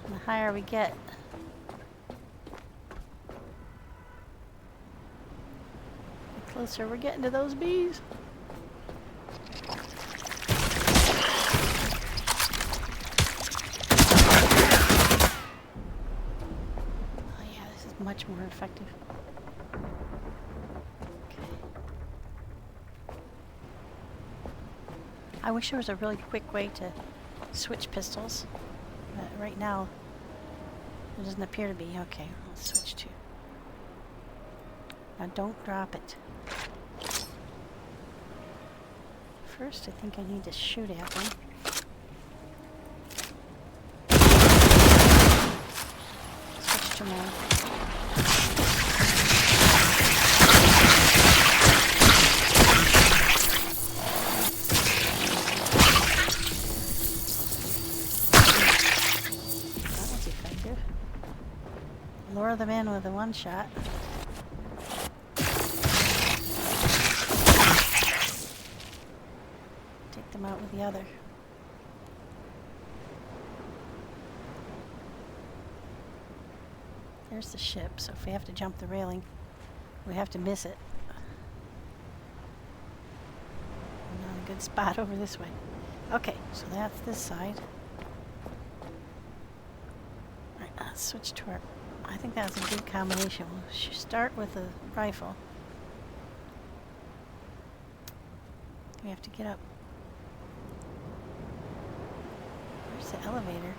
And the higher we get, the closer we're getting to those bees. Oh yeah, this is much more effective. I wish there was a really quick way to switch pistols, but right now it doesn't appear to be. Okay, I'll switch to. Now don't drop it. First, I think I need to shoot at them. Switch to my. Lure them in with a one shot. Take them out with the other. There's the ship, so if we have to jump the railing, we have to miss it. Not a good spot over this way. Okay, so that's this side. Right, Let's switch to our... I think that was a good combination. We'll start with a rifle. We have to get up. Where's the elevator?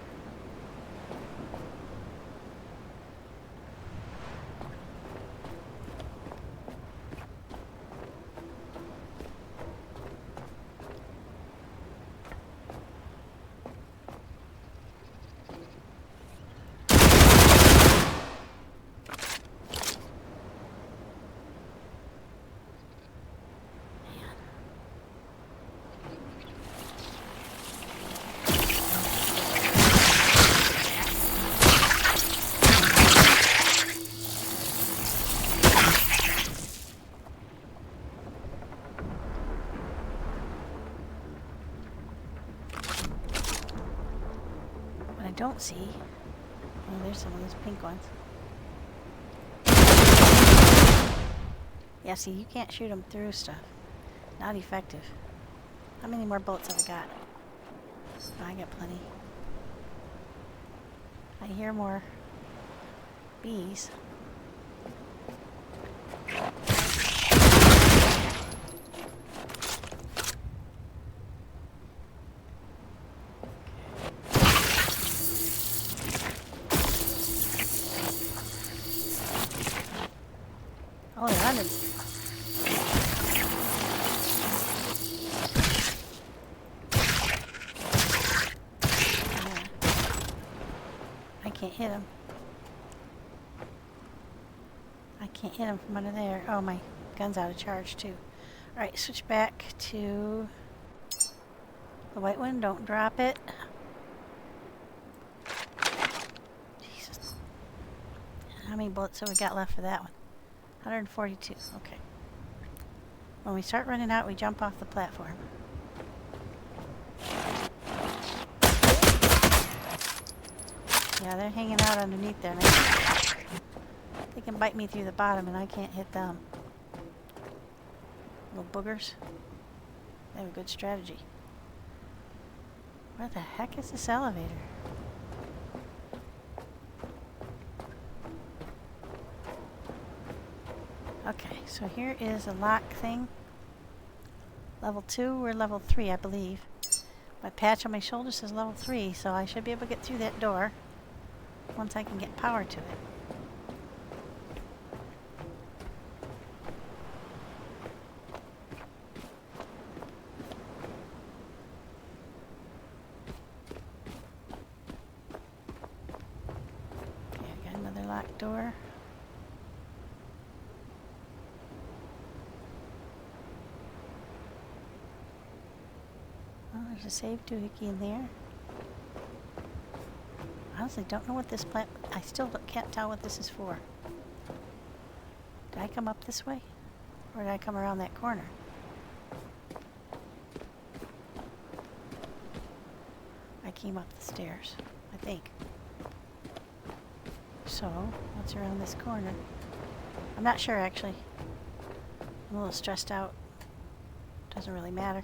Don't see. Oh, there's some of those pink ones. Yeah, see, you can't shoot them through stuff. Not effective. How many more bullets have I got? Oh, I got plenty. I hear more bees. Oh, they're under. Yeah. I can't hit him. I can't hit him from under there. Oh, my gun's out of charge too. Alright, switch back to the white one. Don't drop it. Jesus. How many bullets have we got left for that one? 142. Okay. When we start running out, we jump off the platform. Yeah, they're hanging out underneath there. They can bite me through the bottom and I can't hit them. Little boogers. They have a good strategy. Where the heck is this elevator? Okay, so here is a lock thing. Level 2, we're level 3, I believe. My patch on my shoulder says level 3, so I should be able to get through that door once I can get power to it. Okay, I got another locked door. There's a save doohickey in there. I honestly don't know what this plant... I still can't tell what this is for. Did I come up this way? Or did I come around that corner? I came up the stairs, I think. So, what's around this corner? I'm not sure, actually. I'm a little stressed out. Doesn't really matter.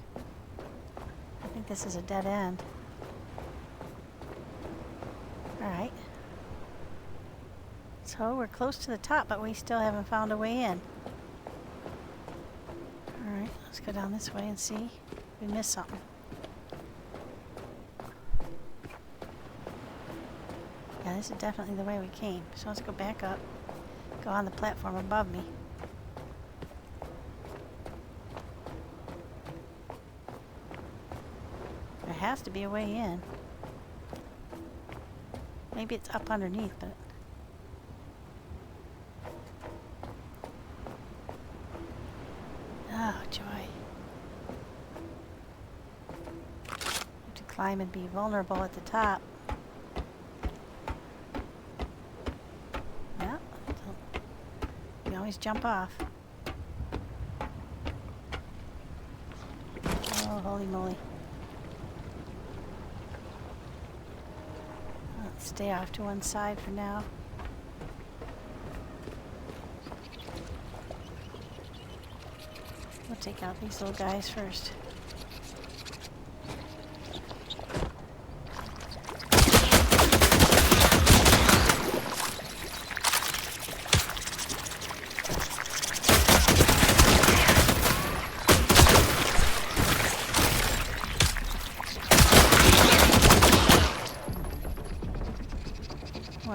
I think this is a dead end. Alright. So we're close to the top, but we still haven't found a way in. Alright, let's go down this way and see if we missed something. Yeah, this is definitely the way we came. So let's go back up. Go on the platform above me. There has to be a way in. Maybe it's up underneath, but... Oh, joy. Have to climb and be vulnerable at the top. Yeah, you always jump off. Oh, holy moly. Let's stay off to one side for now. We'll take out these little guys first.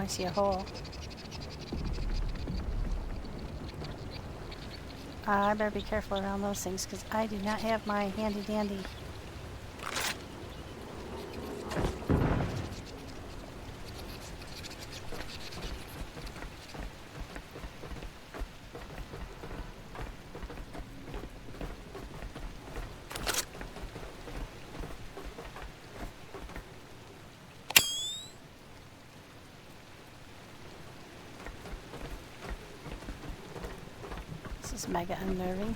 I see a hole. I better be careful around those things because I do not have my handy dandy. This is mega unnerving.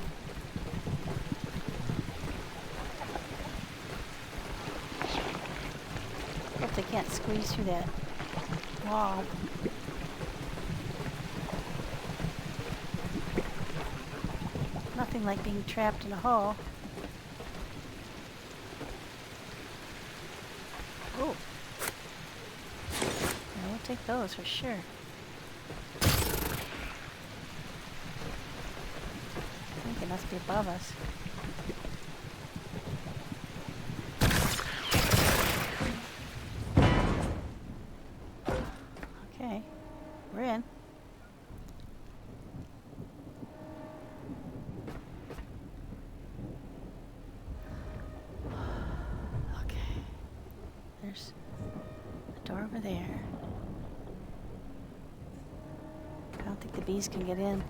Hope they can't squeeze through that wall. Nothing like being trapped in a hole. Oh. Yeah, we'll take those for sure. I think it must be above us. Okay, we're in. Okay, there's a door over there. I don't think the bees can get in.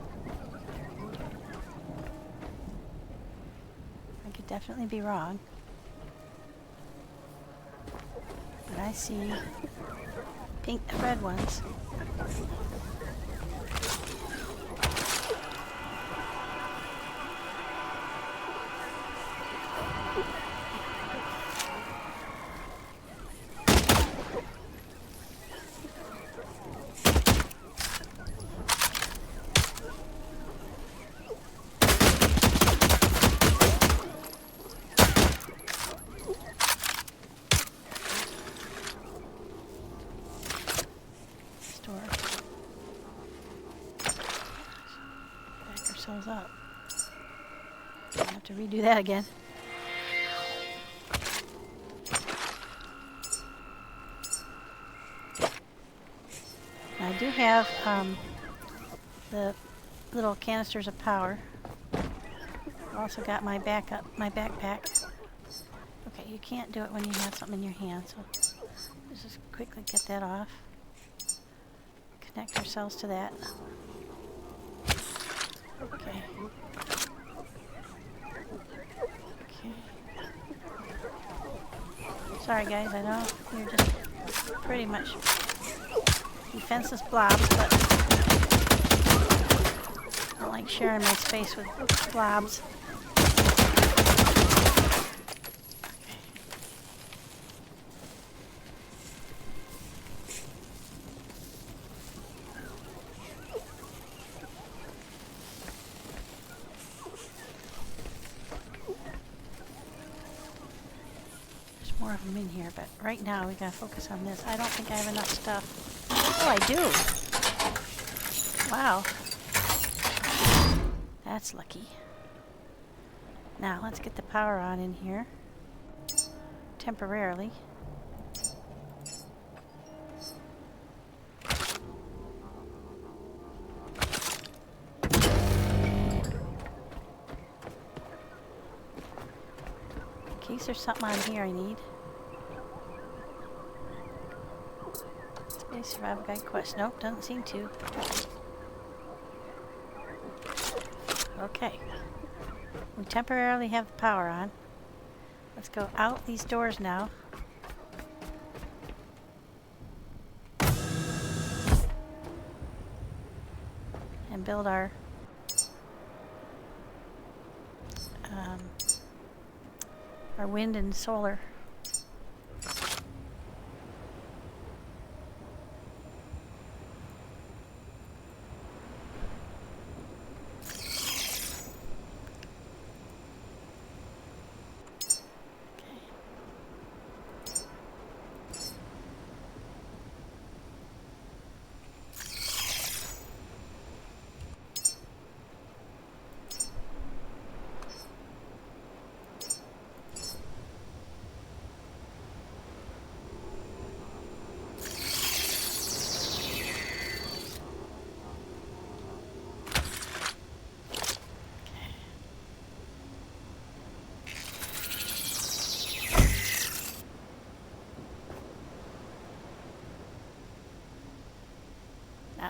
I could definitely be wrong. But I see red ones. Up. I have to redo that again. I do have the little canisters of power. I've also got my backpack. Okay, you can't do it when you have something in your hand, so let's just quickly get that off. Connect ourselves to that. Okay. Okay. Sorry guys, I know you're just pretty much defenseless blobs, but I don't like sharing my space with blobs. More of them in here, but right now we gotta focus on this. I don't think I have enough stuff. Oh, I do! Wow. That's lucky. Now, let's get the power on in here. Temporarily. In case there's something on here I need. Space survival guide quest. Nope, doesn't seem to. Okay. We temporarily have the power on. Let's go out these doors now. And build our wind and solar.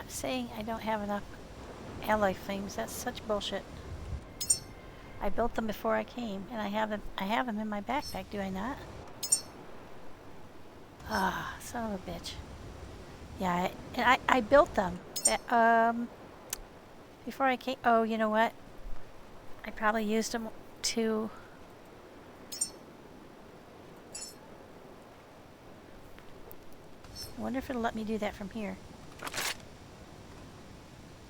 saying I don't have enough alloy things. That's such bullshit. I built them before I came, and I have them in my backpack, do I not? Ah, son of a bitch. Yeah, I built them. Before I came. Oh, you know what? I probably used them to. I wonder if it'll let me do that from here.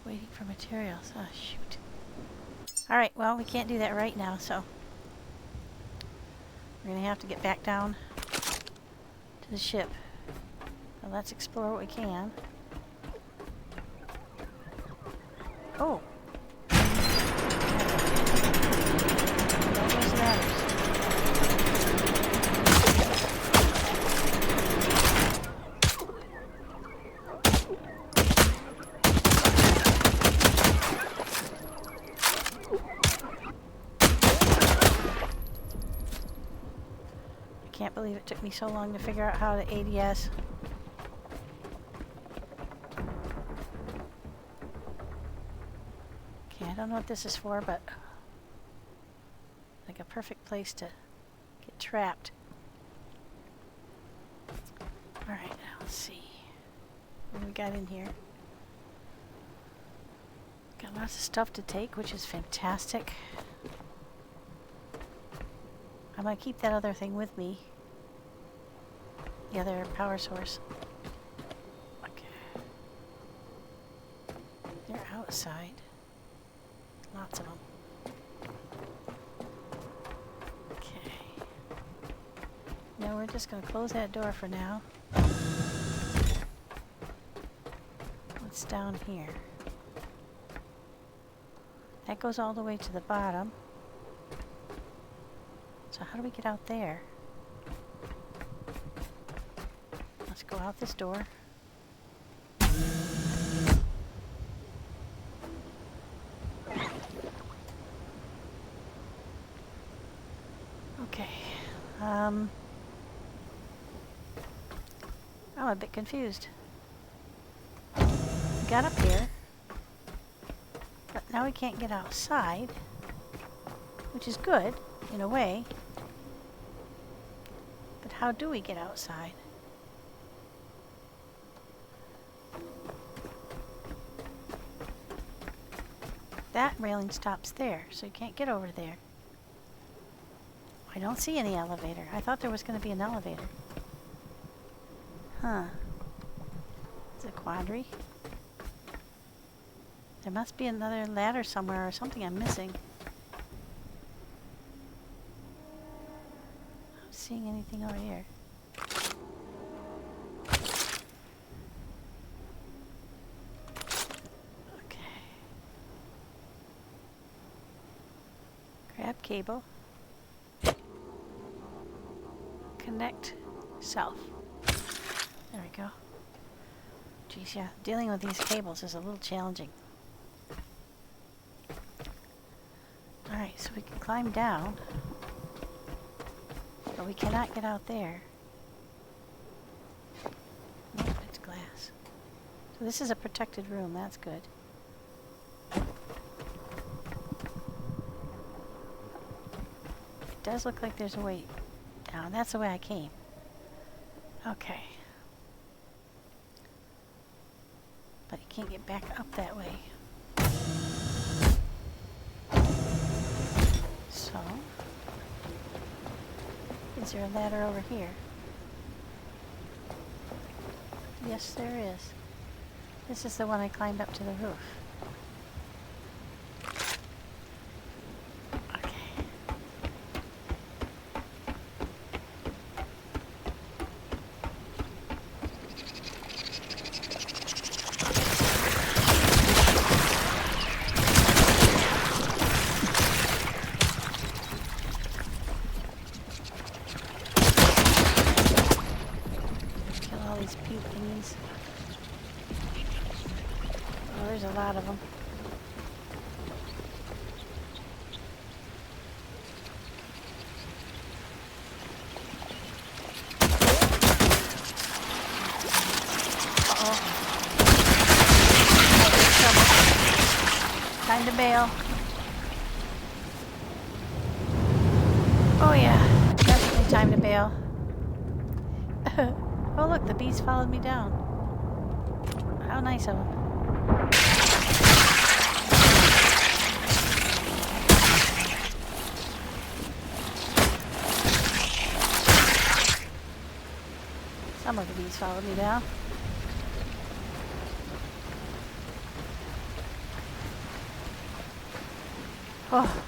Waiting for materials. Oh, shoot. Alright, well, we can't do that right now, so we're going to have to get back down to the ship. Well, let's explore what we can. Oh! All those ladders. I can't believe it took me so long to figure out how to ADS. Okay, I don't know what this is for, but like a perfect place to get trapped. Alright, now let's see what we got in here. Got lots of stuff to take, which is fantastic. I'm going to keep that other thing with me. The other power source. Okay. They're outside. Lots of them. Okay. Now we're just going to close that door for now. What's down here? That goes all the way to the bottom. So how do we get out there? Let's go out this door. Okay. I'm a bit confused. We got up here, but now we can't get outside, which is good in a way. But how do we get outside? That railing stops there, so you can't get over there. I don't see any elevator. I thought there was going to be an elevator. Huh. It's a quandary. There must be another ladder somewhere or something I'm missing. Not seeing anything over here. Okay. Grab cable. Connect south. There we go. Geez, yeah, dealing with these cables is a little challenging. Alright, so we can climb down, but we cannot get out there. Nope, it's glass. So this is a protected room, that's good. It does look like there's a way down. That's the way I came. Okay. But you can't get back up that way. So, is there a ladder over here? Yes, there is. This is the one I climbed up to the roof. There's a lot of them. Uh-oh. bail. Oh yeah, definitely time to bail. Oh look, the bees followed me down. How nice of them. Some of the bees followed me down. Oh,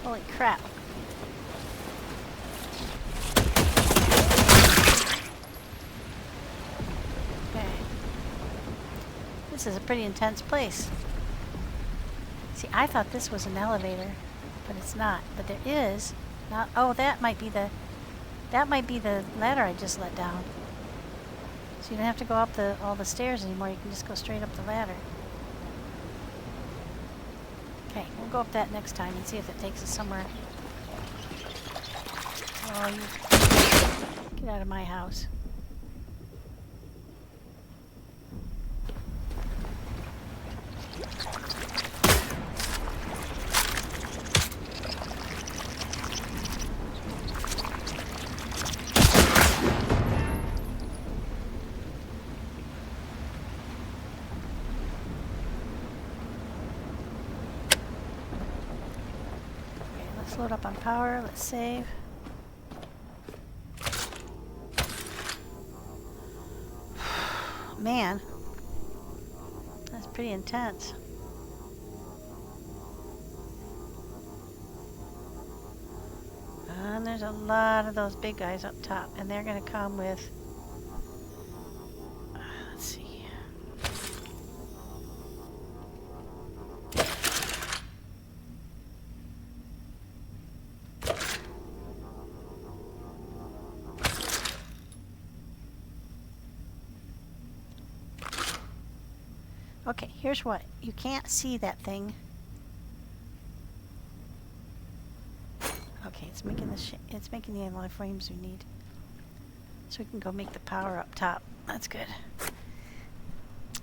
holy crap. Okay. This is a pretty intense place. See, I thought this was an elevator, but it's not. But there is not. Oh, that might be the ladder I just let down. So you don't have to go up all the stairs anymore. You can just go straight up the ladder. Okay, we'll go up that next time and see if it takes us somewhere. Oh, you get out of my house. Let's load up on power. Let's save. Man, that's pretty intense. And there's a lot of those big guys up top, and they're going to come with, let's see. Okay, here's what. You can't see that thing. Okay, it's making the amount of frames we need. So we can go make the power up top. That's good.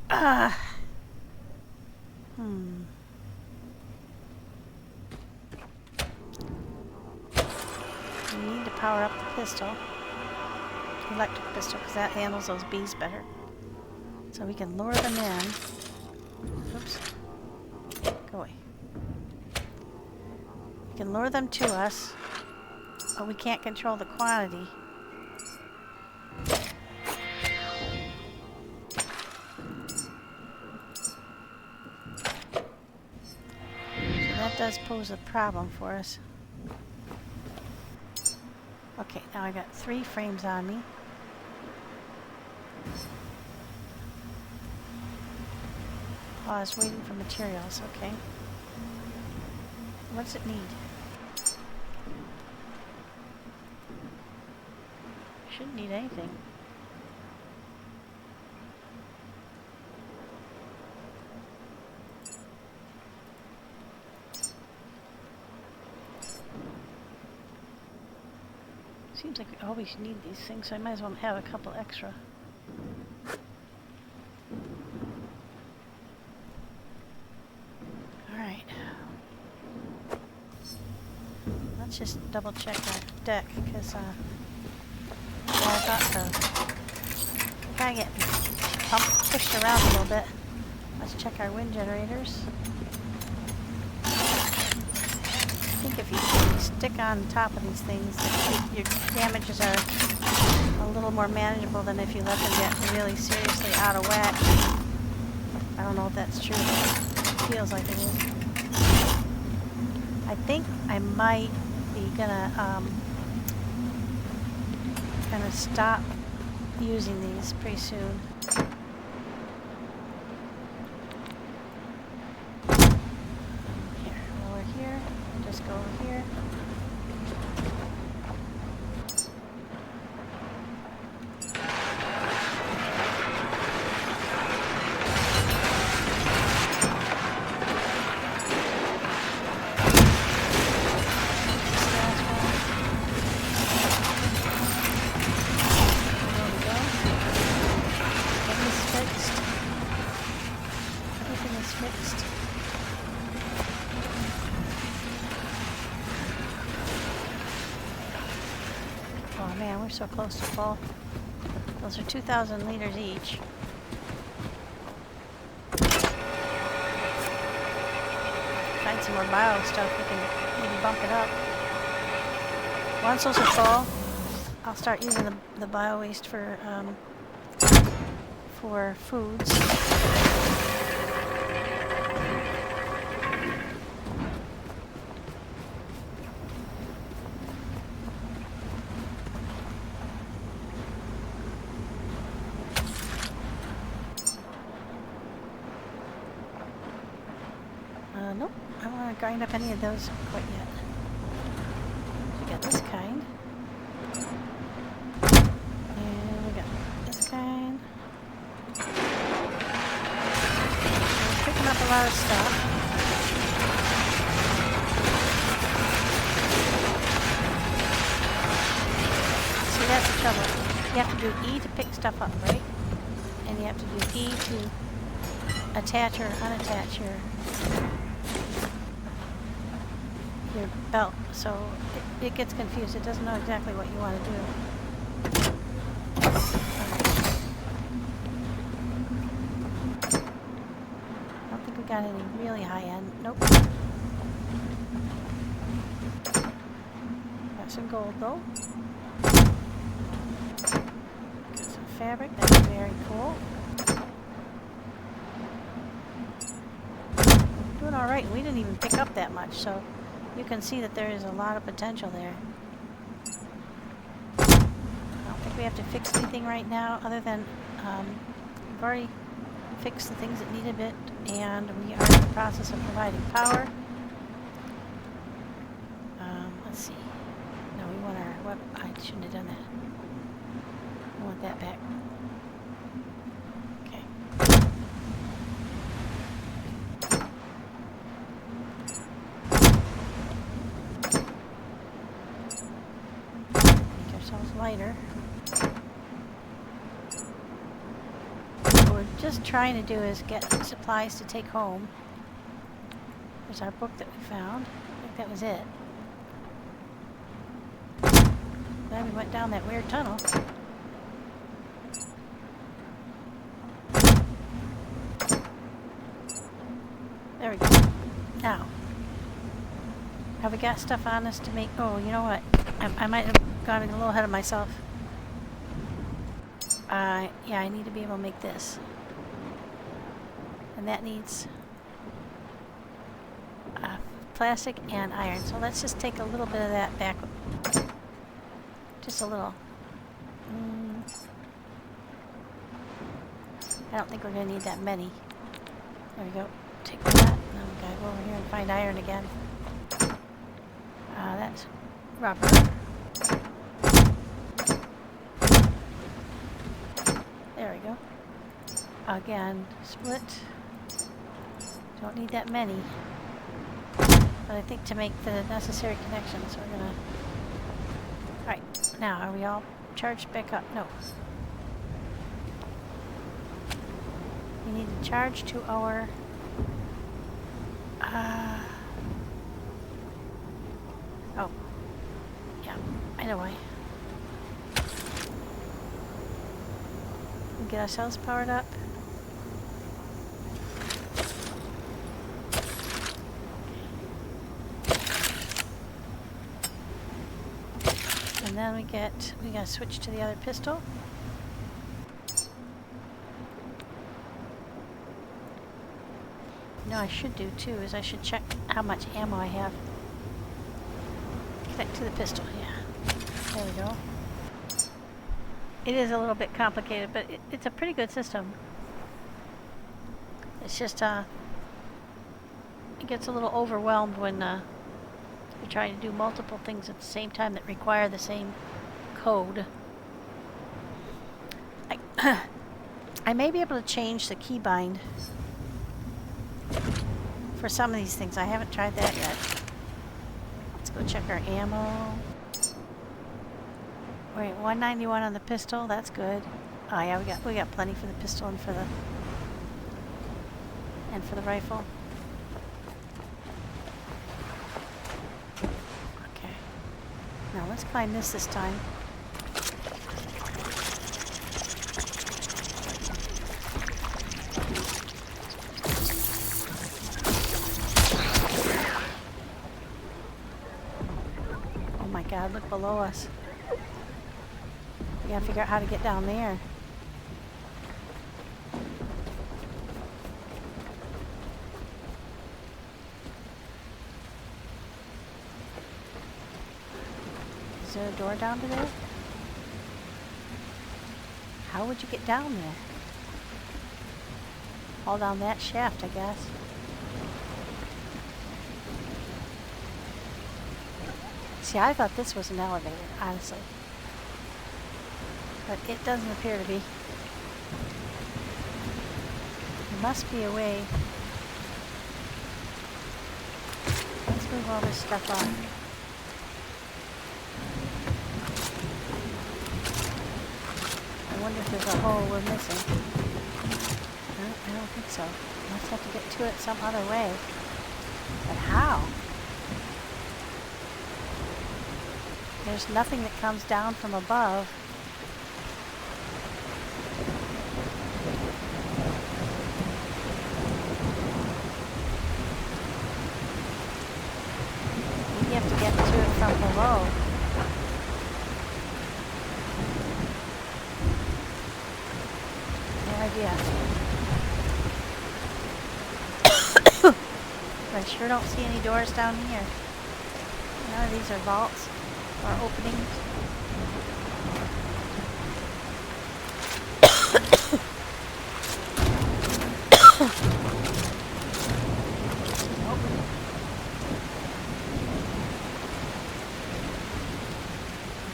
We need to power up the pistol. Electric pistol, because that handles those bees better. So we can lure them in. Oops. Go away. We can lure them to us, but we can't control the quantity. So that does pose a problem for us. Okay, now I got 3 frames on me. Pause, waiting for materials, okay. What does it need? Shouldn't need anything. Seems like we always need these things, so I might as well have a couple extra. Let's just double check our deck, because I thought the guy getting pushed around a little bit. Let's check our wind generators. I think if you stick on top of these things, your damages are a little more manageable than if you let them get really seriously out of whack. I don't know if that's true, but it feels like it is. I think I might be gonna stop using these pretty soon. Here, while we're here, just go over here. Oh man, we're so close to full. Those are 2,000 liters each. Find some more bio stuff, we can maybe bump it up. Once those are full, I'll start using the bio waste for foods. Nope, I don't want to grind up any of those quite yet. We got this kind. And we got this kind. We're picking up a lot of stuff. See, that's the trouble. You have to do E to pick stuff up, right? And you have to do E to attach or unattach your belt, so it gets confused. It doesn't know exactly what you want to do. I don't think we got any really high end. Nope. Got some gold though. Got some fabric. That's very cool. Doing all right. We didn't even pick up that much, so you can see that there is a lot of potential there. I don't think we have to fix anything right now other than we've already fixed the things that need a bit, and we are in the process of providing power. Let's see. No, we want our web. I shouldn't have done that. I want that back. Okay. Lighter. What we're just trying to do is get supplies to take home. There's our book that we found. I think that was it. Then we went down that weird tunnel. There we go. Now, have we got stuff on us to make... Oh, you know what? I might have gone a little ahead of myself. Yeah, I need to be able to make this. And that needs plastic and iron. So let's just take a little bit of that back. Just a little. I don't think we're going to need that many. There we go. Take that. Now we gotta go over here and find iron again. That's rubber. There we go. Again, split. Don't need that many. But I think to make the necessary connections, we're gonna... Alright, now are we all charged back up? No. We need to charge to our... oh. Yeah, I know why. We get ourselves powered up. And then we gotta switch to the other pistol. You know, I should do too is I should check how much ammo I have. Connect to the pistol, yeah. There we go. It is a little bit complicated, but it's a pretty good system. It's just, it gets a little overwhelmed when you're trying to do multiple things at the same time that require the same code. I may be able to change the keybind for some of these things. I haven't tried that yet. Let's go check our ammo. We're at 191 on the pistol. That's good. Oh yeah, we got plenty for the pistol and for the rifle. Okay. Now let's climb this time. my god, look below us. We gotta figure out how to get down there. Is there a door down to there? How would you get down there? All down that shaft, I guess. See, I thought this was an elevator, honestly. But it doesn't appear to be. There must be a way. Let's move all this stuff on. I wonder if there's a hole we're missing. No, I don't think so. Let's have to get to it some other way. But how? There's nothing that comes down from above. Maybe you have to get to it from below. No idea. I sure don't see any doors down here. None of these are vaults or openings.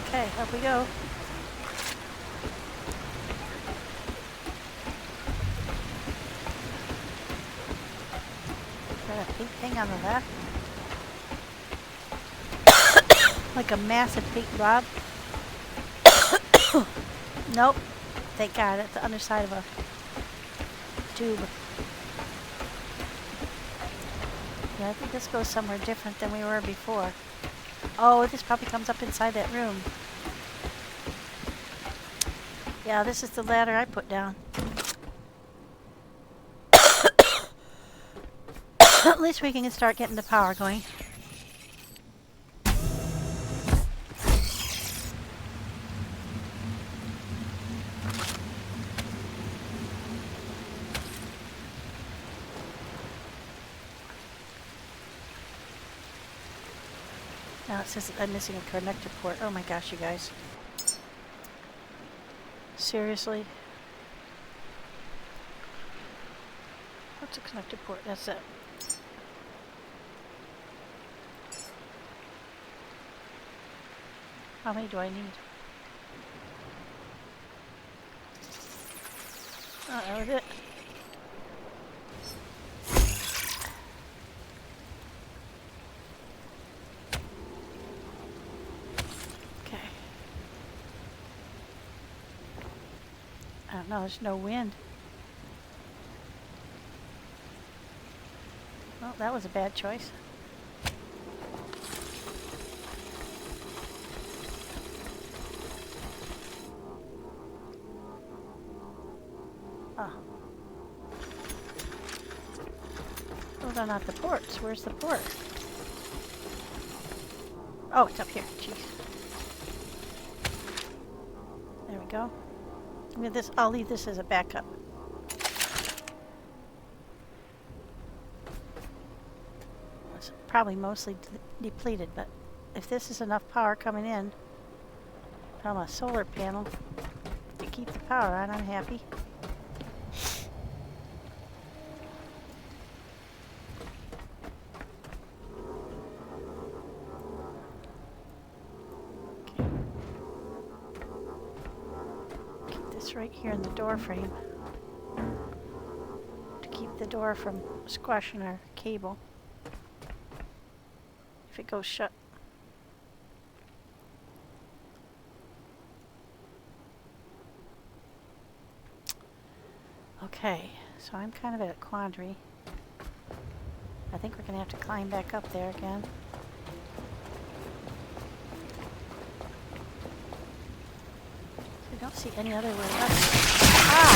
Okay, up we go. Got a pink thing on the left. Like a massive pink blob. Nope. Thank God, it's the underside of a tube. Yeah, I think this goes somewhere different than we were before. Oh, this probably comes up inside that room. Yeah, this is the ladder I put down. At least we can start getting the power going. Now it says that I'm missing a connector port. Oh my gosh, you guys. Seriously? What's a connector port? That's it. How many do I need? Oh, that was it. Okay. I don't know, there's no wind. Well, that was a bad choice. Oh. Those are not the ports. Where's the port? Oh, it's up here. Jeez. There we go. I'll leave this as a backup. It's probably mostly depleted, but if this is enough power coming in from a solar panel to keep the power on, I'm happy. Right here in the door frame to keep the door from squashing our cable if it goes shut. Okay, so I'm kind of at a quandary. I think we're gonna have to climb back up there again. I don't see any other way up. Ah!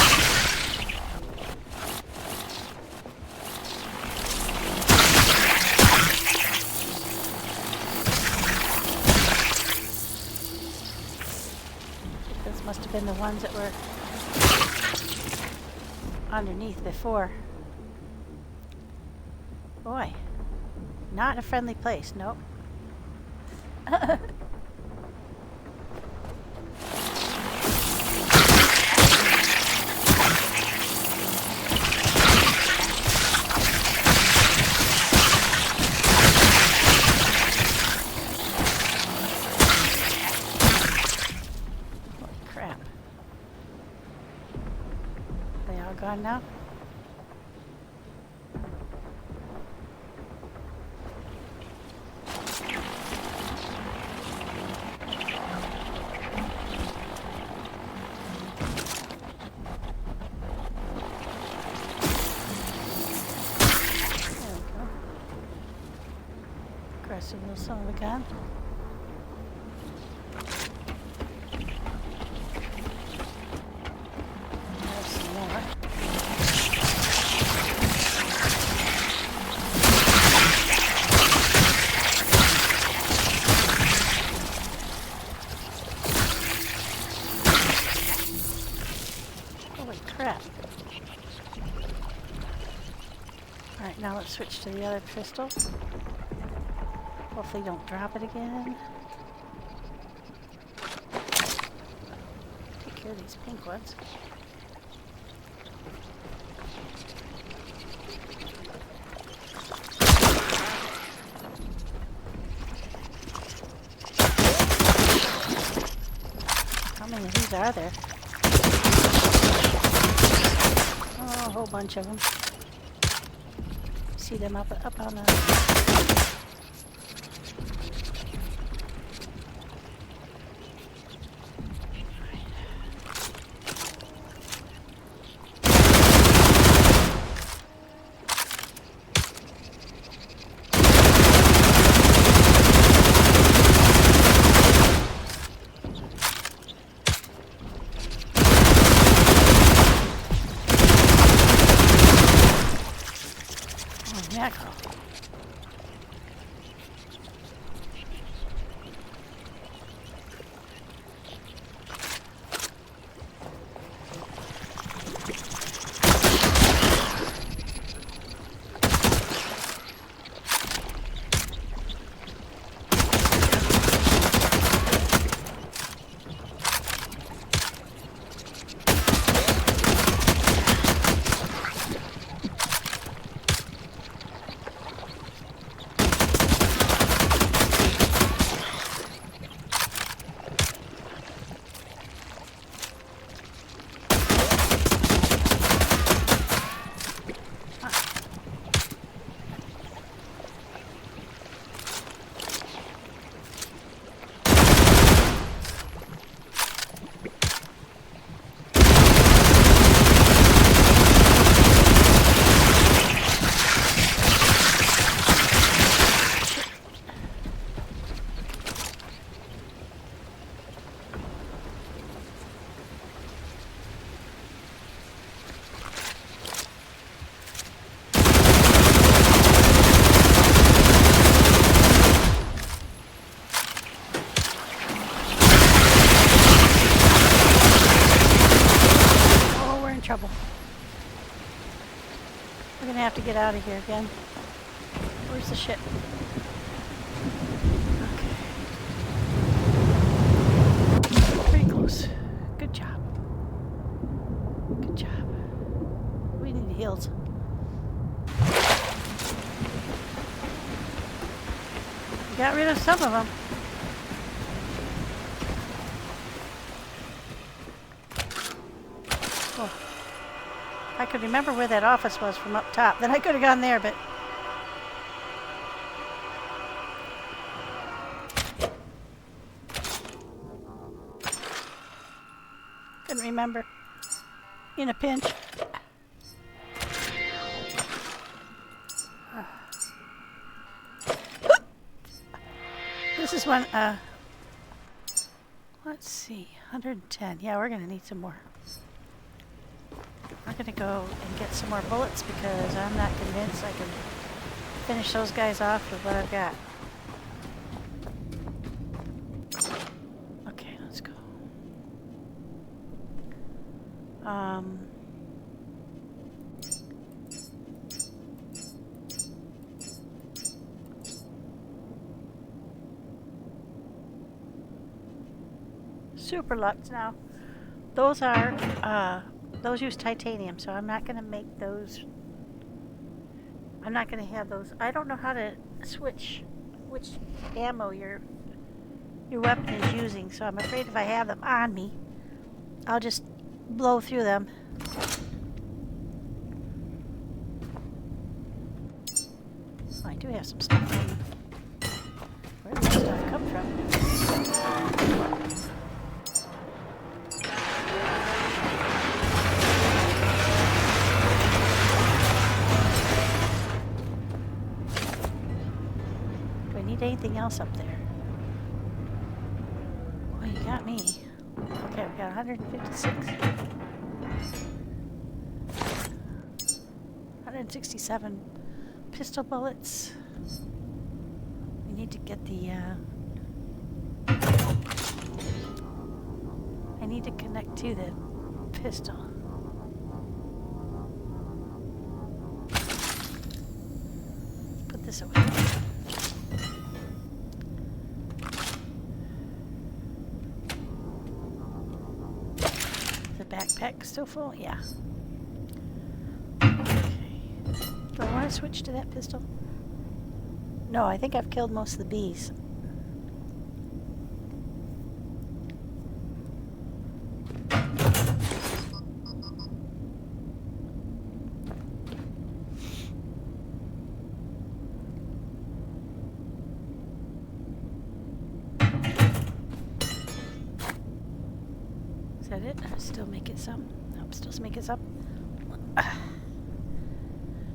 Must have been the ones that were underneath before. Boy, not a friendly place, nope. Gone now? There we go. Aggressive little son of a gun. There's some more. Crap. Alright, now let's switch to the other pistol. Hopefully don't drop it again. Take care of these pink ones. How many of these are there? Oh, a whole bunch of them. See them up on the... mackerel. Trouble. We're gonna have to get out of here again. Where's the ship? Okay. Pretty close. Good job. Good job. We need heals. We got rid of some of them. Oh. I could remember where that office was from up top. Then I could have gone there, but... couldn't remember. In a pinch. This is one, let's see, 110. Yeah, we're going to need some more. I'm going to go and get some more bullets because I'm not convinced I can finish those guys off with what I've got. Okay, let's go. Super Lux now. Those are, those use titanium, so I'm not going to make those. I'm not going to have those. I don't know how to switch which ammo your weapon is using, so I'm afraid if I have them on me, I'll just blow through them. Oh, I do have some stuff on me. Where did this stuff come from? Anything else up there? Well, you got me. Okay, we got 156. 167 pistol bullets. We need to get the, I need to connect to the pistol. Put this away. Backpack still full? Yeah. Okay. Do I want to switch to that pistol? No, I think I've killed most of the bees. Is that it? Still making some. Nope, still making some.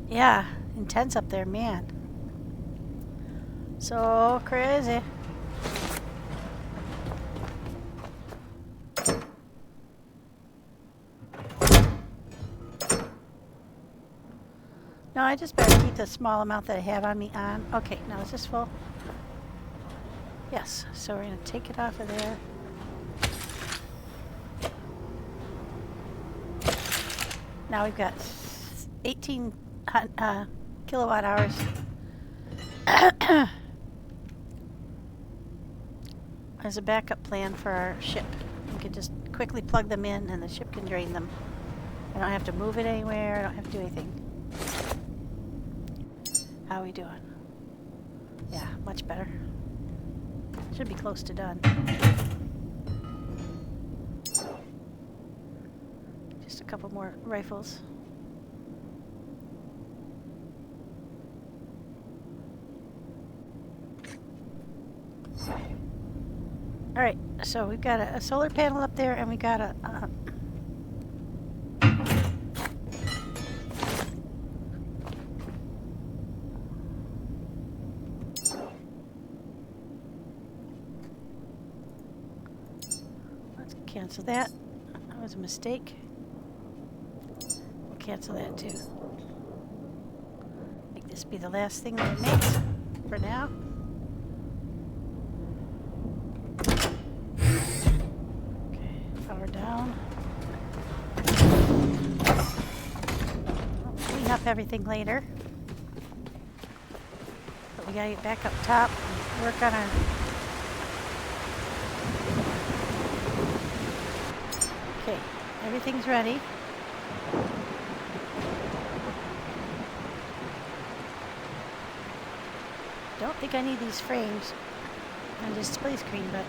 Yeah, intense up there, man. So crazy. No, I just better keep the small amount that I have on me on. Okay, now is this full? Yes, so we're going to take it off of there. Now we've got 18 kilowatt hours. As a backup plan for our ship. We can just quickly plug them in and the ship can drain them. I don't have to move it anywhere. I don't have to do anything. How are we doing? Yeah, much better. Should be close to done. Just a couple more rifles. All right, so we've got a solar panel up there, and we got a let's cancel that. That was a mistake. We'll cancel that too. Make this be the last thing that it makes for now. Power down. I'll clean up everything later. But we gotta get back up top and work on our... Okay, everything's ready. Don't think I need these frames on the display screen, but...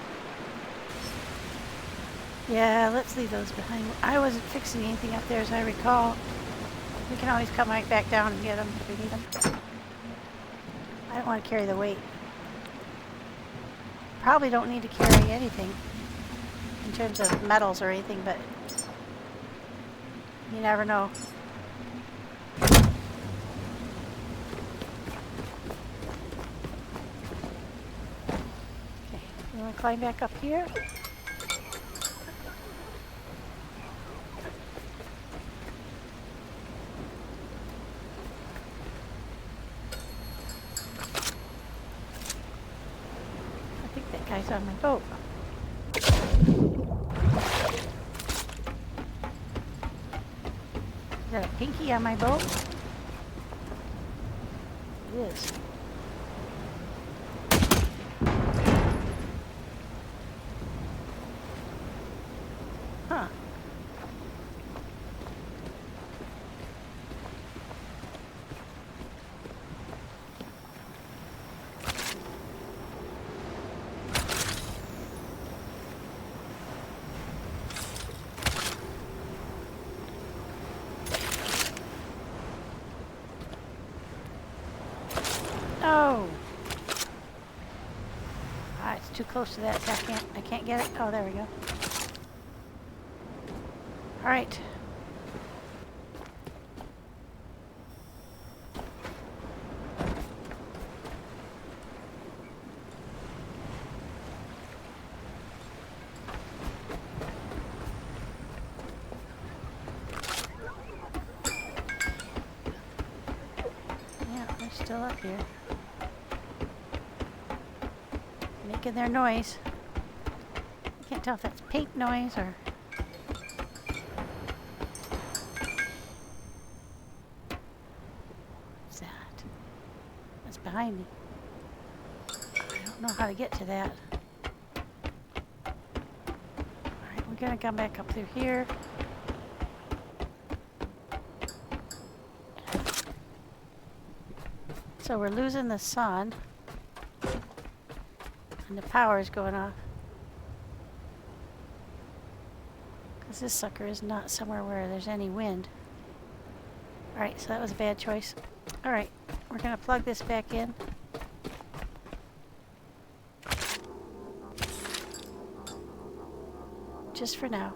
Yeah, let's leave those behind. I wasn't fixing anything up there as I recall. We can always come right back down and get them if we need them. I don't want to carry the weight. Probably don't need to carry anything in terms of metals or anything, but you never know. Okay, you want to climb back up here? Guy's on my boat. that a pinky on my boat? It is. Huh. Oh. Ah, it's too close to that. I can't get it. Oh, there we go. All right. Yeah, they're still up here. Making their noise. Can't tell if that's paint noise or... What's that? That's behind me. I don't know how to get to that. Alright, we're gonna come back up through here. So we're losing the sun. And the power is going off. Because this sucker is not somewhere where there's any wind. Alright, so that was a bad choice. Alright, we're going to plug this back in. Just for now.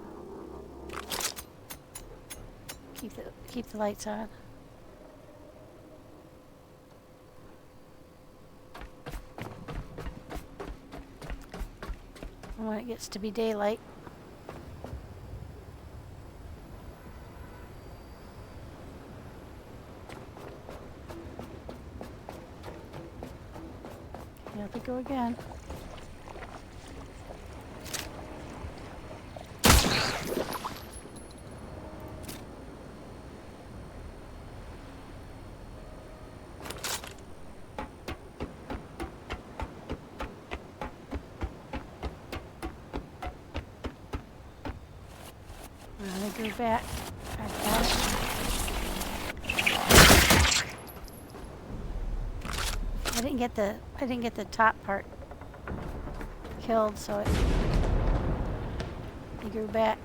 Keep the lights on. And when it gets to be daylight, here we go again. Go back. Down. I didn't get the top part killed, so it grew back.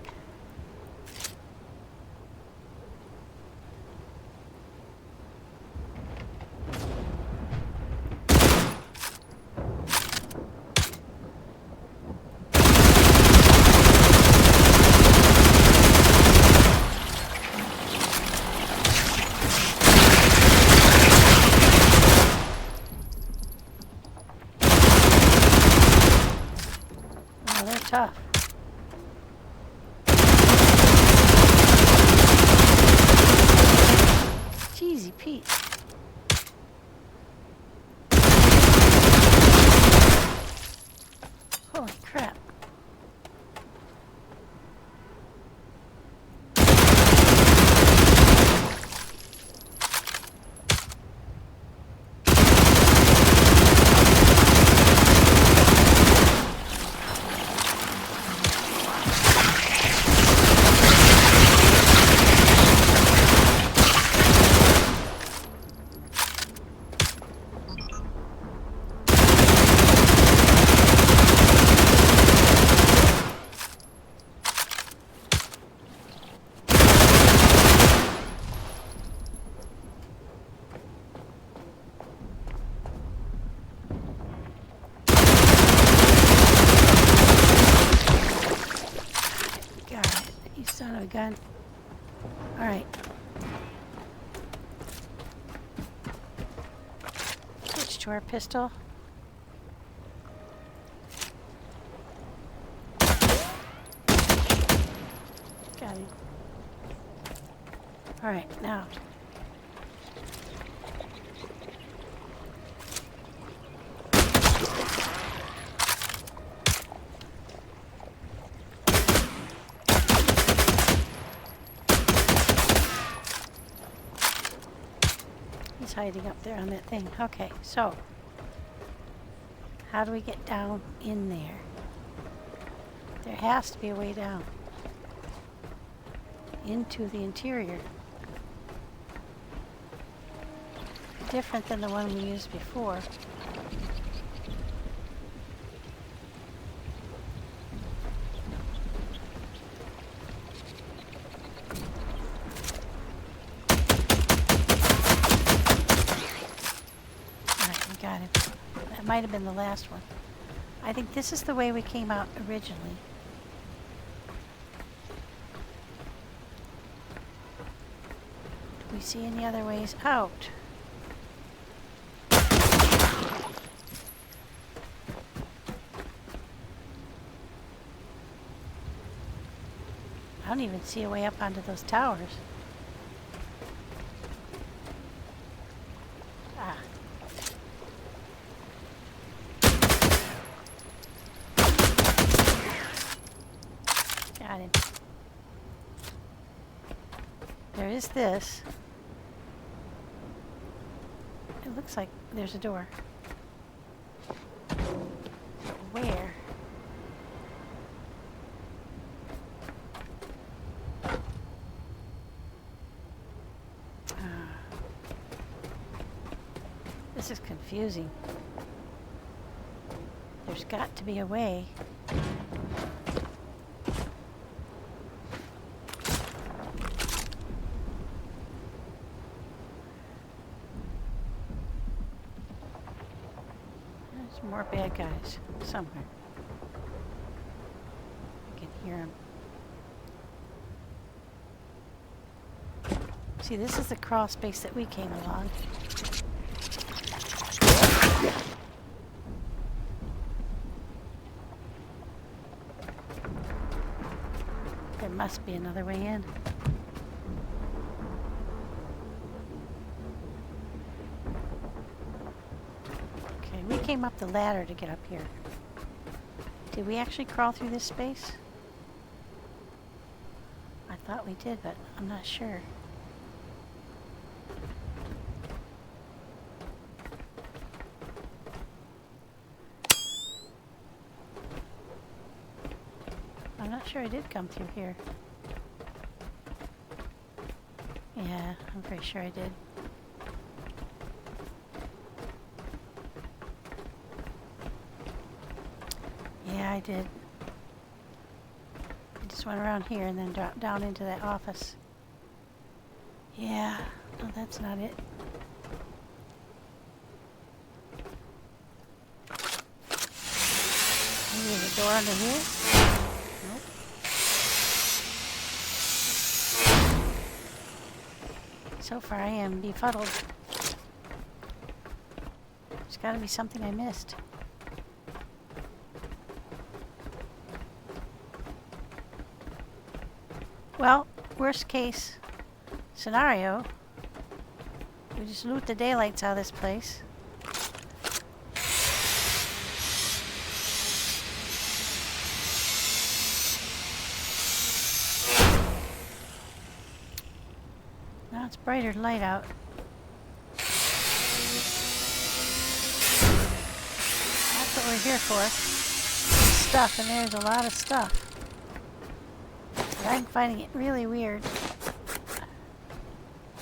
Tough. Cheesy Pete. Holy crap. Son of a gun. Alright. Switch to our pistol. Got him. Alright, now. hiding up there on that thing. Okay, so how do we get down in there? There has to be a way down into the interior. Different than the one we used before. Alright, we got him. That might have been the last one. I think this is the way we came out originally. Do we see any other ways out? I don't even see a way up onto those towers. Ah. Got him. There is this. It looks like there's a door. Where? This is confusing. There's got to be a way. There's more bad guys somewhere. I can hear them. See, this is the crawl space that we came along. There must be another way in. Okay, we came up the ladder to get up here. Did we actually crawl through this space? I thought we did, but I'm not sure. I'm not sure I did come through here. Yeah, I'm pretty sure I did. Yeah, I did. I just went around here and then dropped down into that office. Yeah, no, that's not it. Maybe there's a door under here? Nope. So far I am befuddled. There's got to be something I missed. Well, worst case scenario, we just loot the daylights out of this place. Now it's brighter light out. That's what we're here for. Stuff, and there's a lot of stuff. But I'm finding it really weird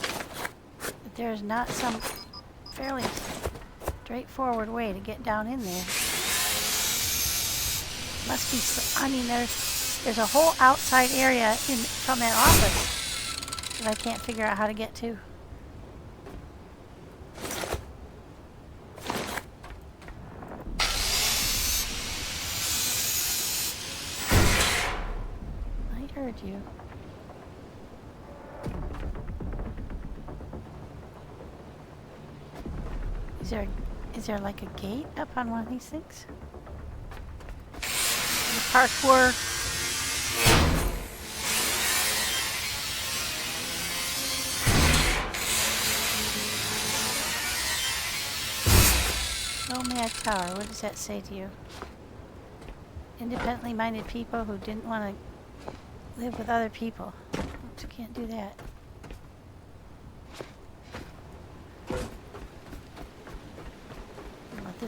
that there's not some fairly straightforward way to get down in there. Must be, I mean, there's a whole outside area from that office that I can't figure out how to get to. I heard you. Is there like a gate up on one of these things? Parkour. Nomad Tower, what does that say to you? Independently minded people who didn't want to live with other people. Oops, you can't do that.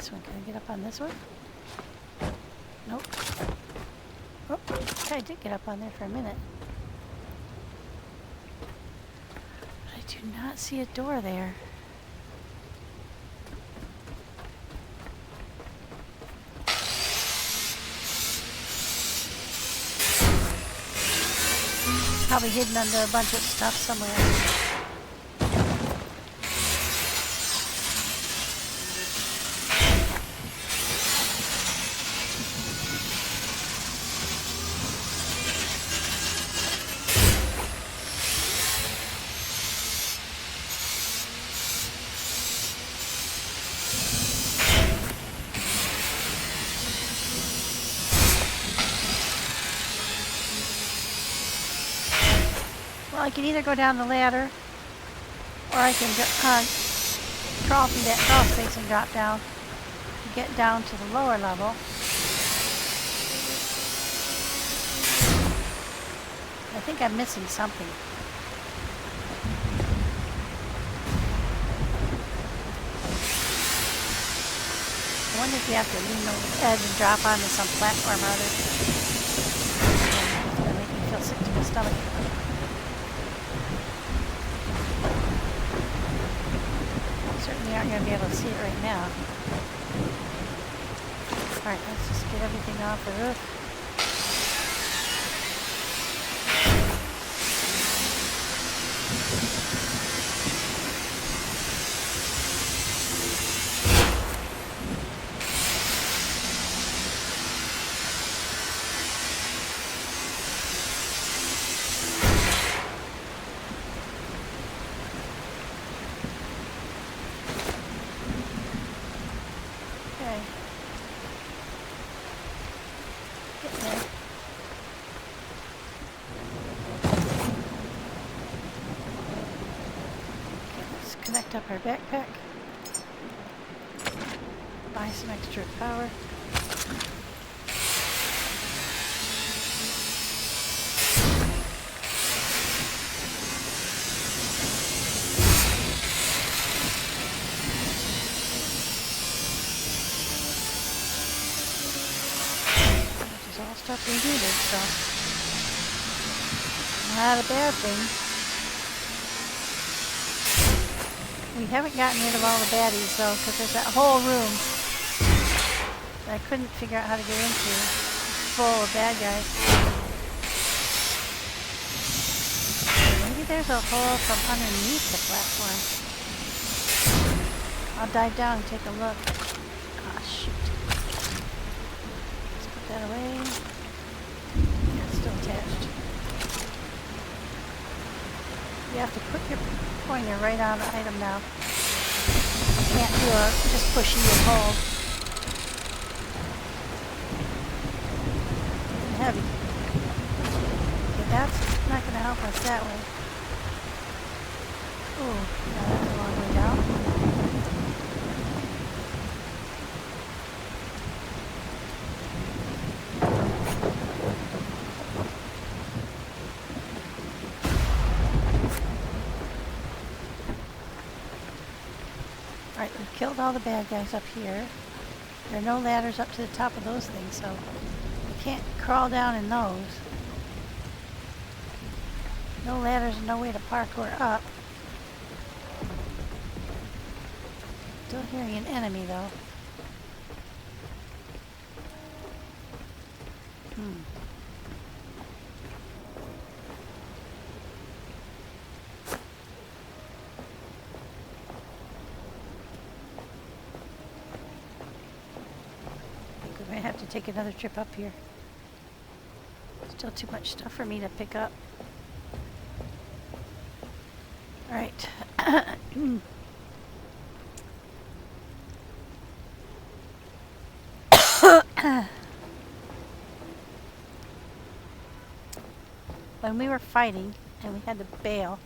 this one? Can I get up on this one? Nope. Oh, I did get up on there for a minute. But I do not see a door there. Probably hidden under a bunch of stuff somewhere. Well, I can either go down the ladder, or I can crawl through that crawl space and drop down to get down to the lower level. I think I'm missing something. I wonder if you have to lean over the edge and drop onto some platform or other. It's going to make me feel sick to my stomach. Certainly aren't going to be able to see it right now. Alright, let's just get everything off the roof. Connect up our backpack. Buy some extra power. Which is all stuff we needed, so not a bad thing. We haven't gotten rid of all the baddies though, because there's that whole room that I couldn't figure out how to get into, full of bad guys. Maybe there's a hole from underneath the platform. I'll dive down and take a look. Ah, shoot. Let's put that away. Yeah, it's still attached. You have to put your pointer right on the item now. You can't do a just push E and hold. It's heavy. Okay, that's not going to help us that way. Ooh, now that's a long way down. Alright, we've killed all the bad guys up here. There are no ladders up to the top of those things, so we can't crawl down in those. No ladders and no way to parkour up. Still hearing an enemy though. I have to take another trip up here. Still too much stuff for me to pick up. Alright. When we were fighting and we had to bail,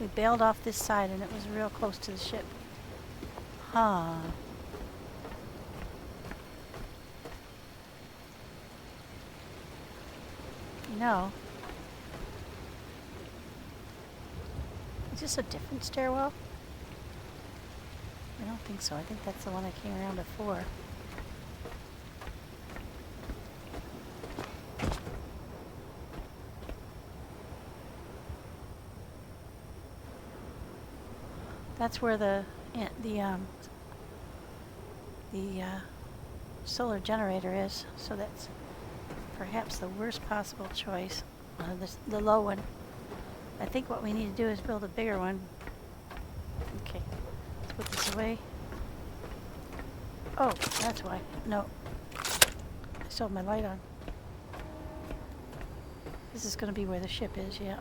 we bailed off this side and it was real close to the ship. Huh. No. Is this a different stairwell? I don't think so. I think that's the one I came around before. That's where the solar generator is. So that's perhaps the worst possible choice. The low one. I think what we need to do is build a bigger one. Okay, let's put this away. Oh, that's why. No. I still have my light on. This is going to be where the ship is, yeah.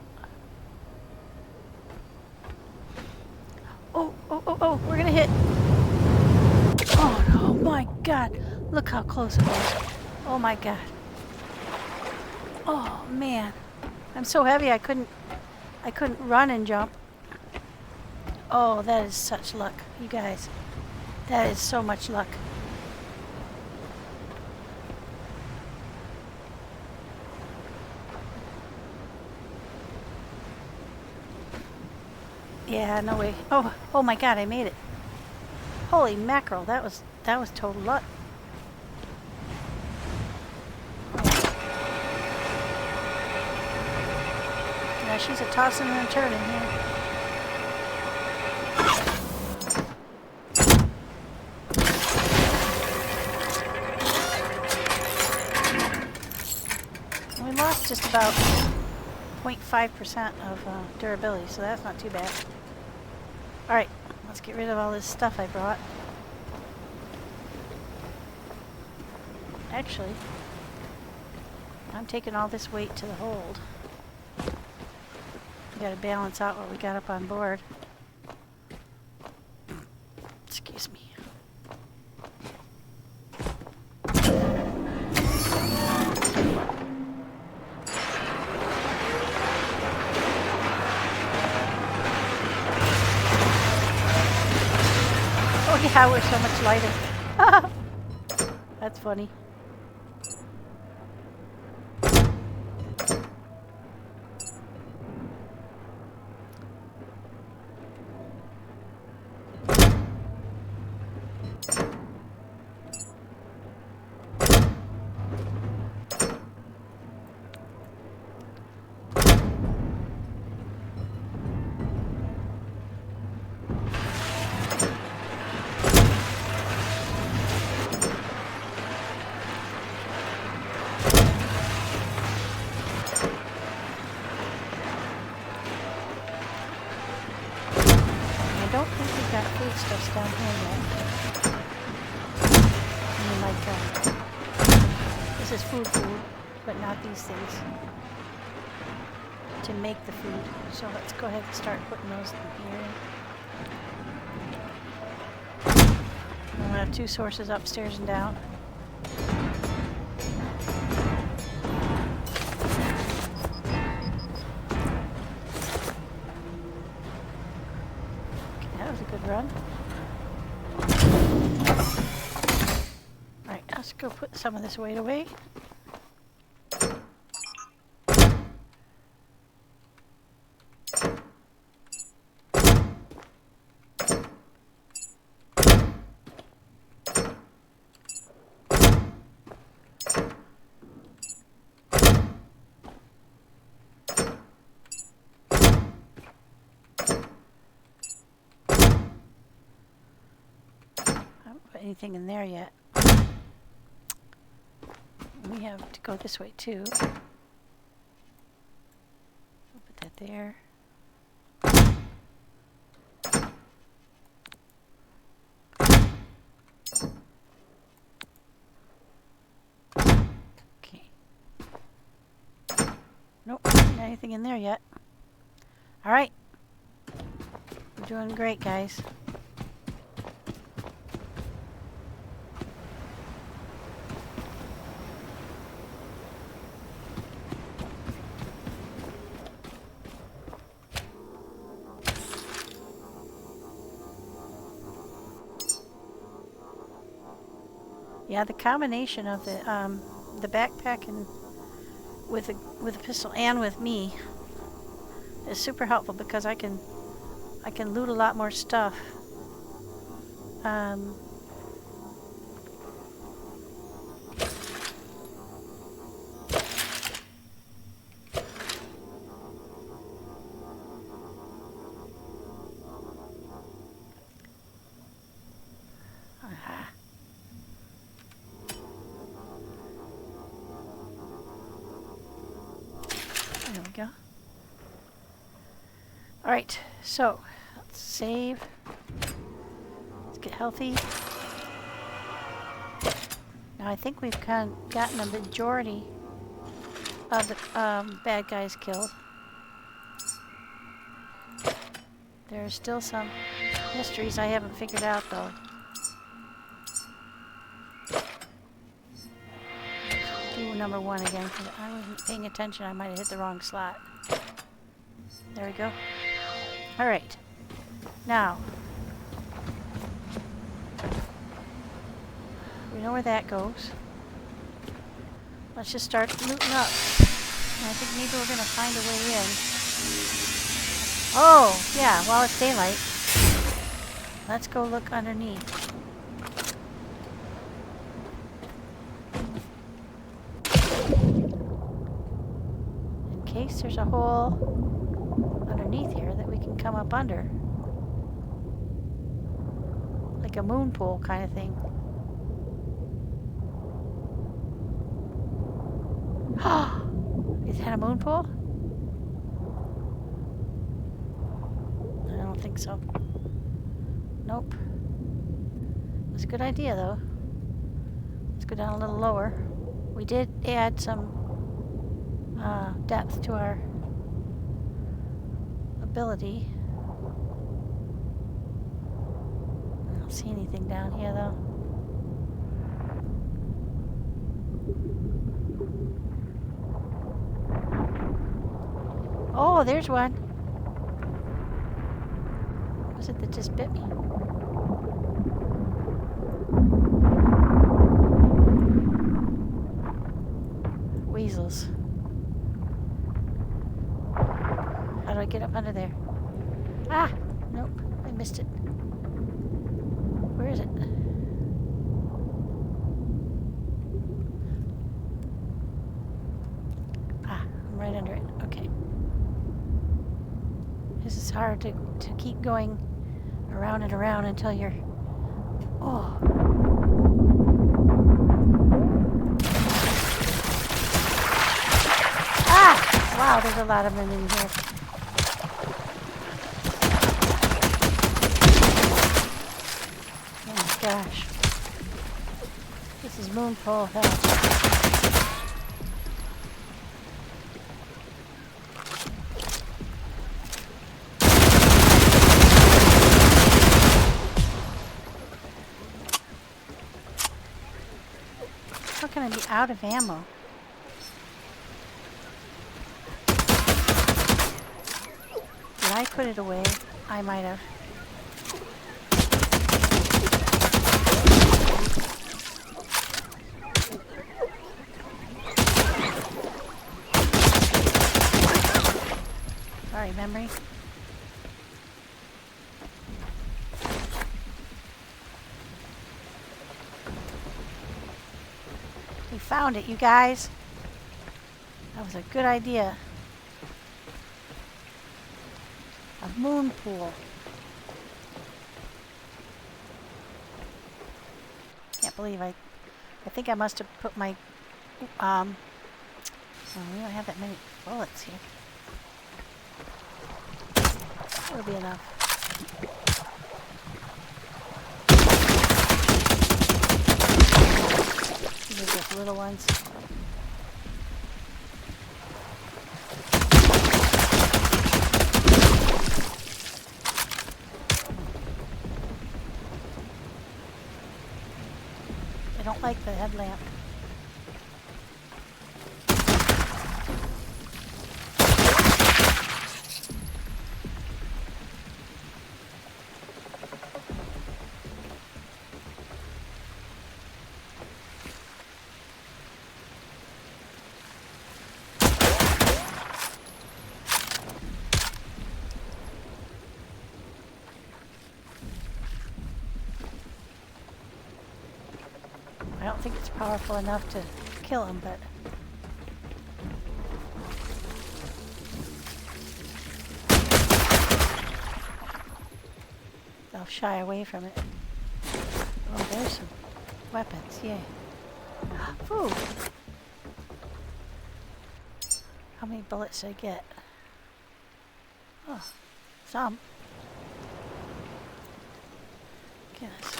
Oh, oh, oh, oh, we're going to hit. Oh, no, my God. Look how close it was. Oh, my God. Oh, man. I'm so heavy I couldn't run and jump. Oh, that is such luck, you guys. That is so much luck. Yeah, no way. Oh, oh my God, I made it. Holy mackerel, that was total luck. Yeah, she's a tossing and a turning here. We lost just about 0.5% of durability, so that's not too bad. Alright, let's get rid of all this stuff I brought. Actually, I'm taking all this weight to the hold. We gotta balance out what we got up on board. Excuse me. Oh yeah, we're so much lighter. That's funny. I don't think we've got foodstuffs down here yet. I mean, like, this is food, but not these things to make the food. So let's go ahead and start putting those in here. I'm going to have 2 sources upstairs and down. Run. Alright, let's go put some of this weight away. Anything in there yet. We have to go this way too. We'll put that there. Okay. Nope, not anything in there yet. Alright. We're doing great, guys. Yeah, the combination of the backpack and with a pistol and with me is super helpful because I can loot a lot more stuff Aha. There we go. Alright, so let's save. Let's get healthy. Now I think we've gotten a majority of the bad guys killed. There are still some mysteries I haven't figured out though. Do number 1 again because I wasn't paying attention. I might have hit the wrong slot. There we go. Alright. Now, we know where that goes. Let's just start looting up. I think maybe we're going to find a way in. Oh, yeah, while it's daylight. Let's go look underneath. In case there's a hole underneath here that we can come up under. Like a moon pool kind of thing. Is that a moon pool? I don't think so. Nope. It was a good idea though. Let's go down a little lower. We did add some depth to our ability. I don't see anything down here though. Oh, there's one. What was it that just bit me? Weasels. How do I get up under there? Ah! Nope, I missed it. Where is it? Ah, I'm right under it. Okay. This is hard to keep going around and around until you're... Oh. Ah! Wow, there's a lot of them in here. Oh my gosh. This is moonfall hell. How can I be out of ammo? Did I put it away? I might have. Sorry, memory. We found it, you guys. That was a good idea. A moon pool. Can't believe I think I must have put my oh, we don't have that many bullets here. That'll be enough. These are just little ones. I don't like the headlamp. powerful enough to kill him, but they'll shy away from it. Oh, there's some weapons, yay. Food! How many bullets did I get? Oh, some. Goodness.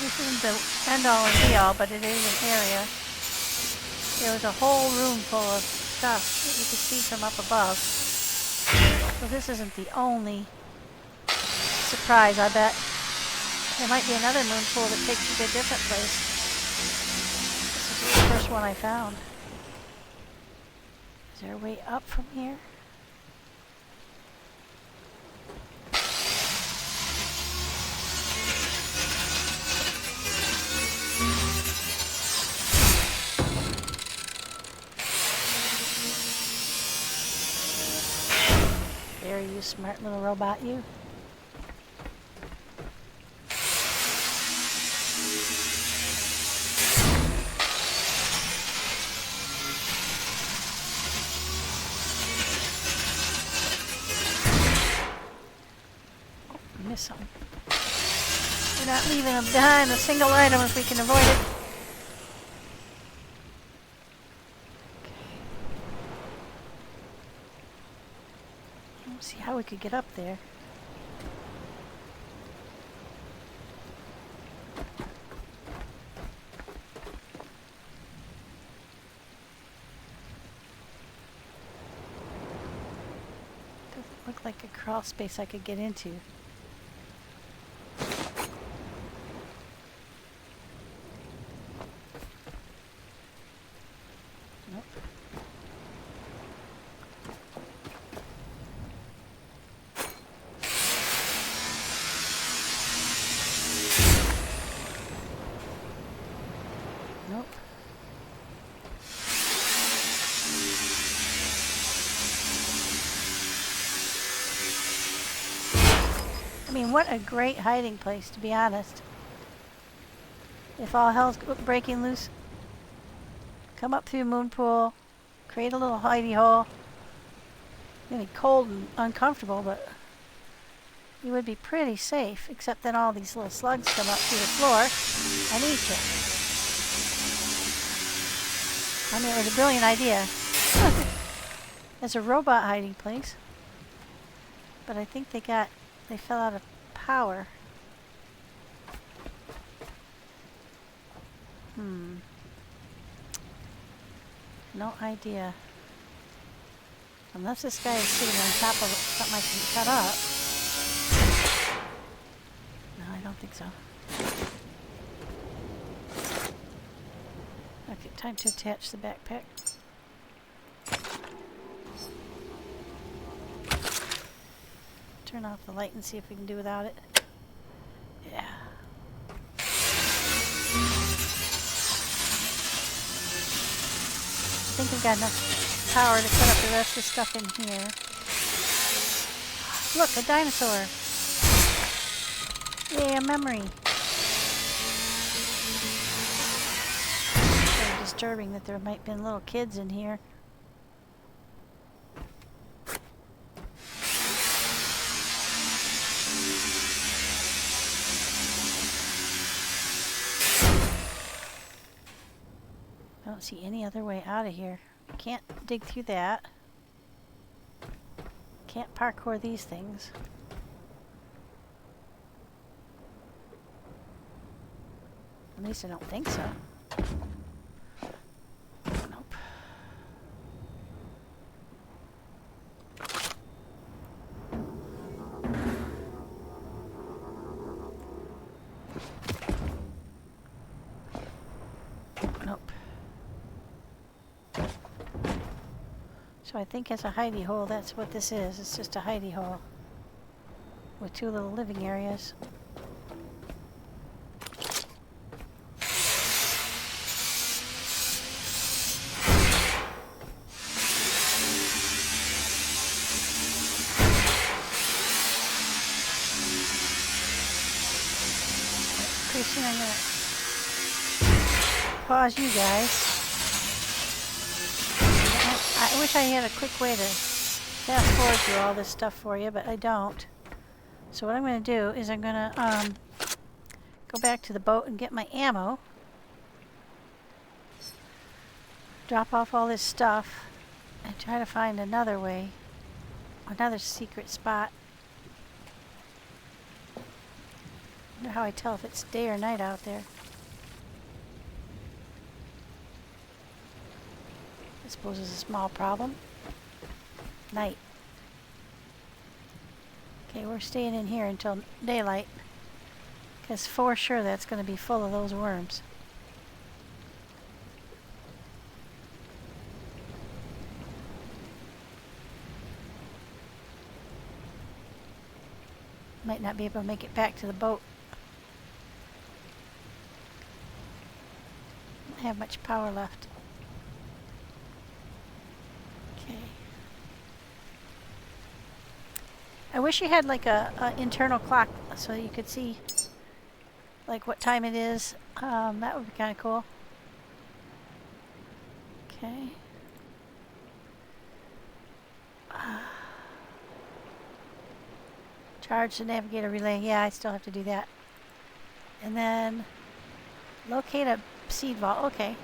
This isn't the end-all and be-all, but it is an area. There was a whole room full of stuff that you could see from up above. So this isn't the only surprise, I bet. There might be another moon pool that takes you to a different place. This is the first one I found. Is there a way up from here? There, you smart little robot, you. Something. We're not leaving them behind a single item if we can avoid it. Okay. Let's see how we could get up there. Doesn't look like a crawl space I could get into. I mean, what a great hiding place, to be honest. If all hell's breaking loose, come up through the moon pool, create a little hidey hole. It's gonna be cold and uncomfortable, but you would be pretty safe, except then all these little slugs come up through the floor and eat you. I mean, it was a brilliant idea. As a robot hiding place. But I think they fell out of power. No idea. Unless this guy is sitting on top of something I can cut up. No, I don't think so. Okay, time to attach the backpack. Turn off the light and see if we can do without it. Yeah. I think we've got enough power to put up the rest of the stuff in here. Look, a dinosaur. Yay, a memory. It's very disturbing that there might have been little kids in here. I don't see any other way out of here. I can't dig through that. Can't parkour these things. At least I don't think so. Nope. Nope. So I think as a hidey hole, that's what this is. It's just a hidey hole with two little living areas. Pretty soon I'm gonna pause you guys. I wish I had a quick way to fast forward through all this stuff for you, but I don't. So what I'm going to do is I'm going to go back to the boat and get my ammo. Drop off all this stuff and try to find another way, another secret spot. I wonder how I tell if it's day or night out there. I suppose it's a small problem. Night. Okay, we're staying in here until daylight, because for sure that's going to be full of those worms. Might not be able to make it back to the boat. Don't have much power left. Okay. I wish you had like a internal clock so you could see like what time it is. That would be kind of cool. Okay. Charge the navigator relay. Yeah, I still have to do that. And then locate a seed vault. Okay.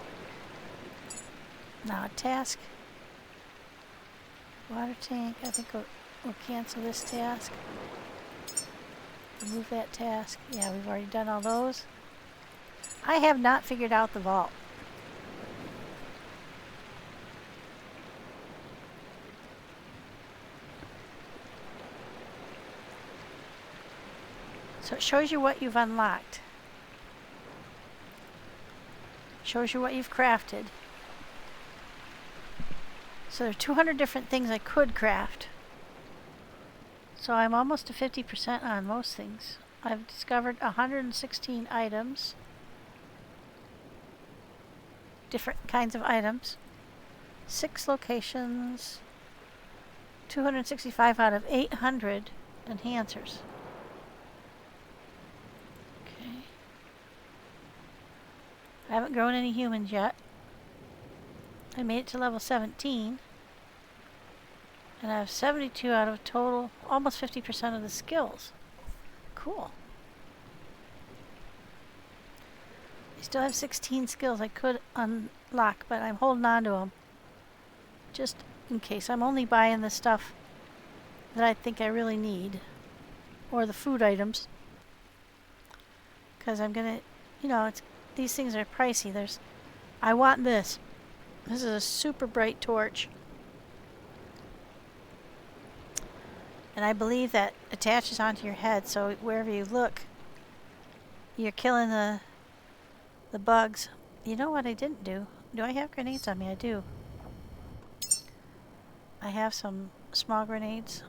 Now a task. Water tank. I think we'll cancel this task. Remove that task. Yeah, we've already done all those. I have not figured out the vault. So it shows you what you've unlocked. Shows you what you've crafted. So there are 200 different things I could craft. So I'm almost to 50% on most things. I've discovered 116 items. Different kinds of items. 6 locations. 265 out of 800 enhancers. I haven't grown any humans yet. I made it to level 17. And I have 72 out of total, almost 50% of the skills. Cool. I still have 16 skills I could unlock, but I'm holding on to them. Just in case. I'm only buying the stuff that I think I really need. Or the food items. Because I'm gonna, these things are pricey. I want this. This is a super bright torch. And I believe that attaches onto your head, so wherever you look, you're killing the bugs. You know what I didn't do? Do I have grenades on me? I do. I have some small grenades.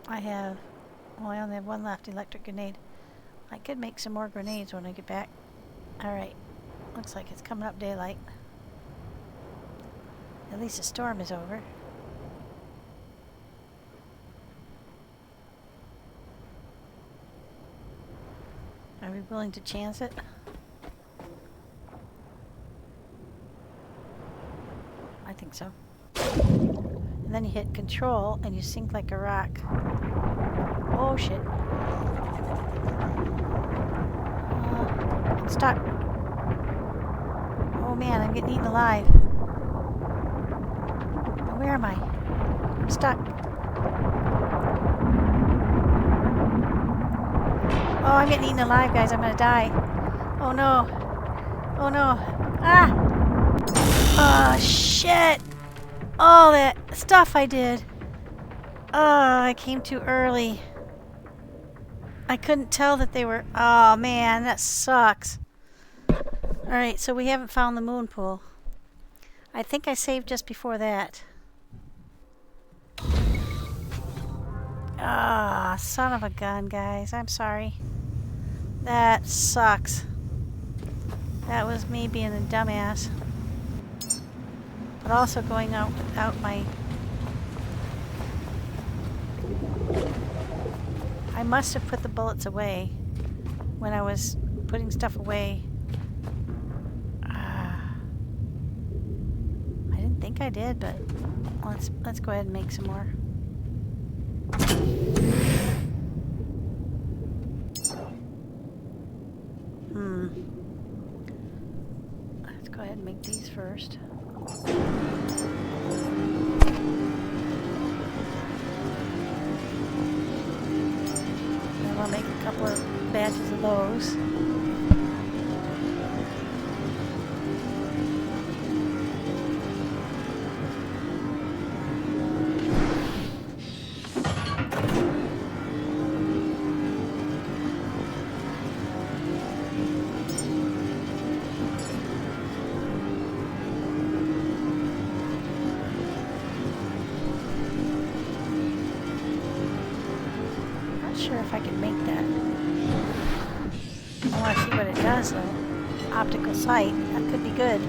I only have one left, electric grenade. I could make some more grenades when I get back. Alright. Looks like it's coming up daylight. At least the storm is over. Are we willing to chance it? I think so. And then you hit control and you sink like a rock. Oh shit. I'm stuck. Oh man, I'm getting eaten alive. Where am I? I'm stuck. Oh, I'm getting eaten alive, guys. I'm gonna die. Oh no. Oh no. Ah! Oh shit! All that stuff I did. Oh, I came too early. I couldn't tell that they were... Oh man, that sucks. Alright, so we haven't found the moon pool. I think I saved just before that. Ah, son of a gun, guys. I'm sorry. That sucks. That was me being a dumbass. But also going out without my... I must have put the bullets away when I was putting stuff away think I did, but let's go ahead and make some more. Let's go ahead and make these first. And we'll make a couple of batches of those. Sure if I can make that. I want to see what it does though. Optical sight, that could be good.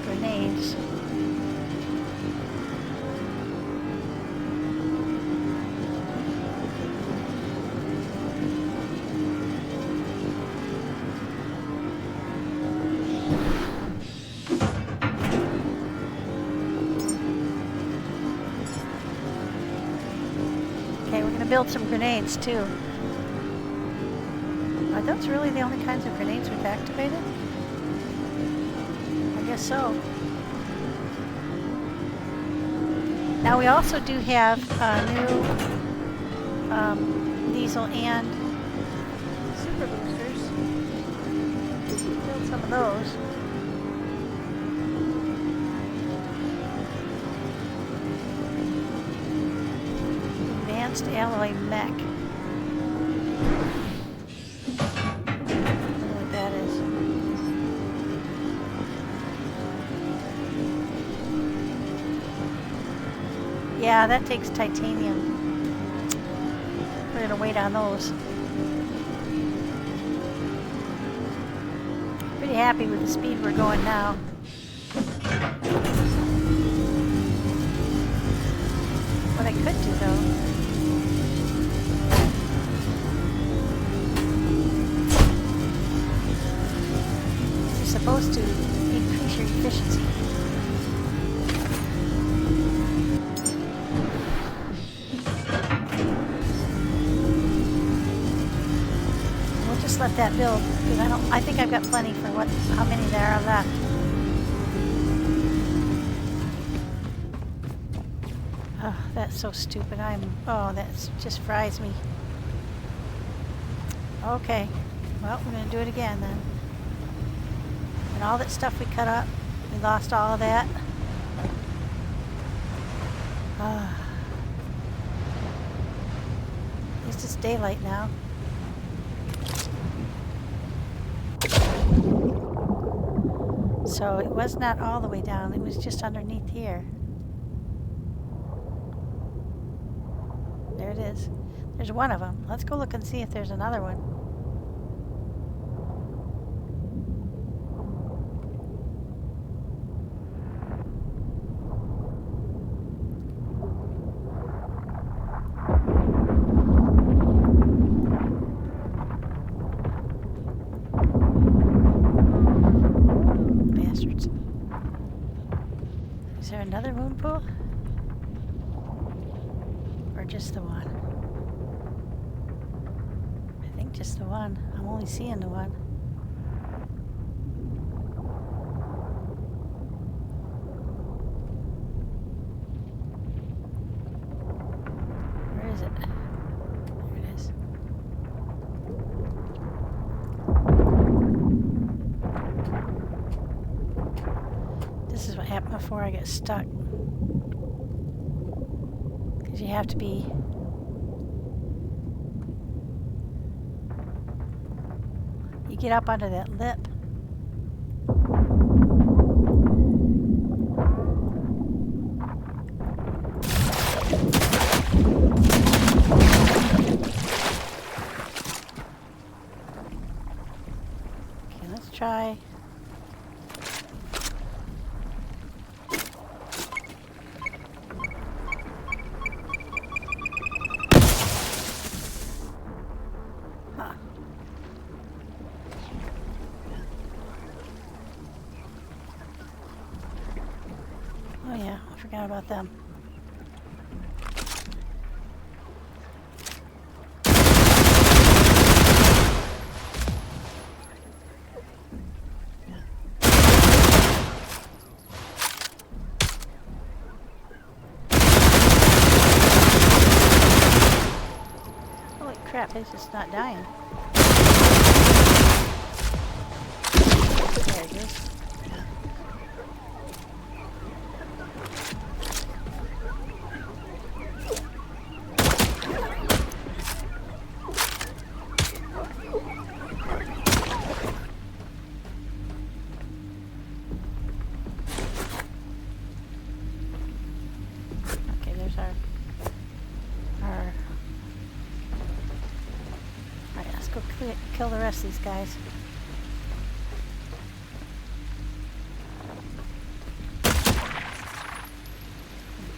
Grenades. Build some grenades too. Are those really the only kinds of grenades we've activated? I guess so. Now we also do have new diesel and super boosters. Build some of those. Alloy mech. I don't know what that is. Yeah, that takes titanium. We're gonna wait on those. Pretty happy with the speed we're going now. What I could do though, supposed to increase your efficiency. We'll just let that build because I think I've got plenty for how many there are left. Oh, that's so stupid. That just fries me. Okay. Well, we're gonna do it again then. And all that stuff we cut up, we lost all of that. At least it's daylight now. So it was not all the way down, it was just underneath here. There it is. There's one of them. Let's go look and see if there's another one. Is there another moon pool? Or just the one? I think just the one. I'm only seeing the one. Where is it? There it is. This is what happened before I got stuck. Because you have to be... You get up onto that lip. Okay, let's try... Oh yeah, I forgot about them. Holy crap, he's just not dying. There it is. Okay, there's our... Alright, let's go kill the rest of these guys.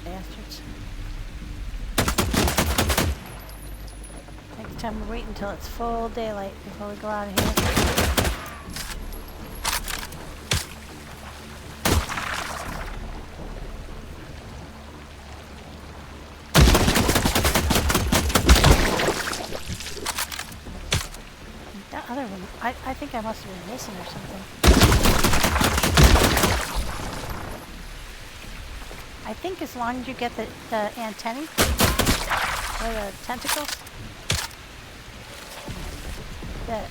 Bastards. Next time we wait until it's full daylight before we go out of here. That other one, I think I must have been missing or something. I think as long as you get the antennae, or the tentacles, that,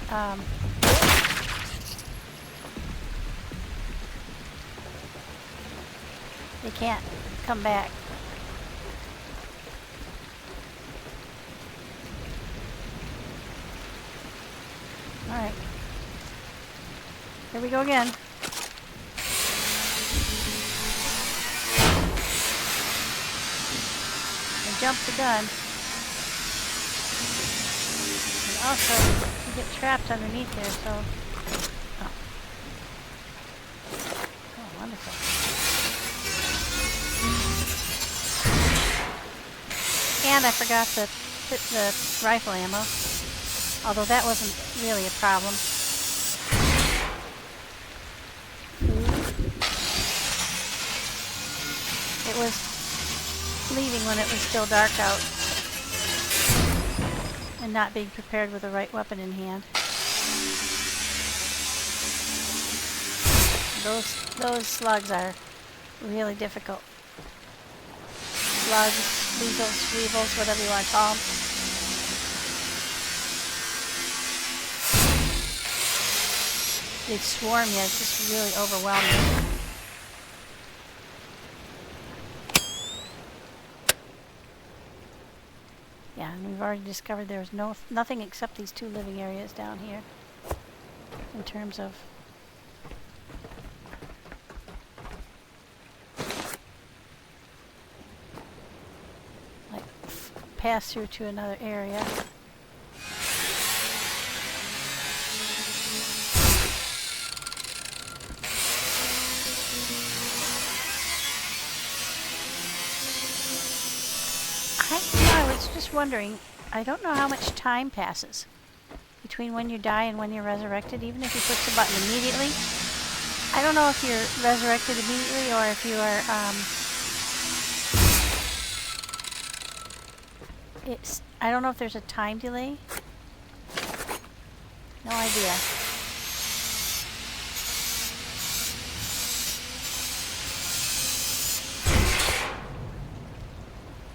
they can't come back. Alright. Here we go again. Jump the gun. And also, you get trapped underneath there, so... Oh. Oh, wonderful. And I forgot to hit the rifle ammo. Although that wasn't really a problem. It was leaving when it was still dark out and not being prepared with the right weapon in hand. Those slugs are really difficult. Slugs, weasels, weevils, whatever you want to call them. They swarm you, it's just really overwhelming. Yeah, and we've already discovered there's nothing except these two living areas down here in terms of like pass through to another area. I was just wondering, I don't know how much time passes between when you die and when you're resurrected, even if you push the button immediately. I don't know if you're resurrected immediately or if you are, I don't know if there's a time delay. No idea.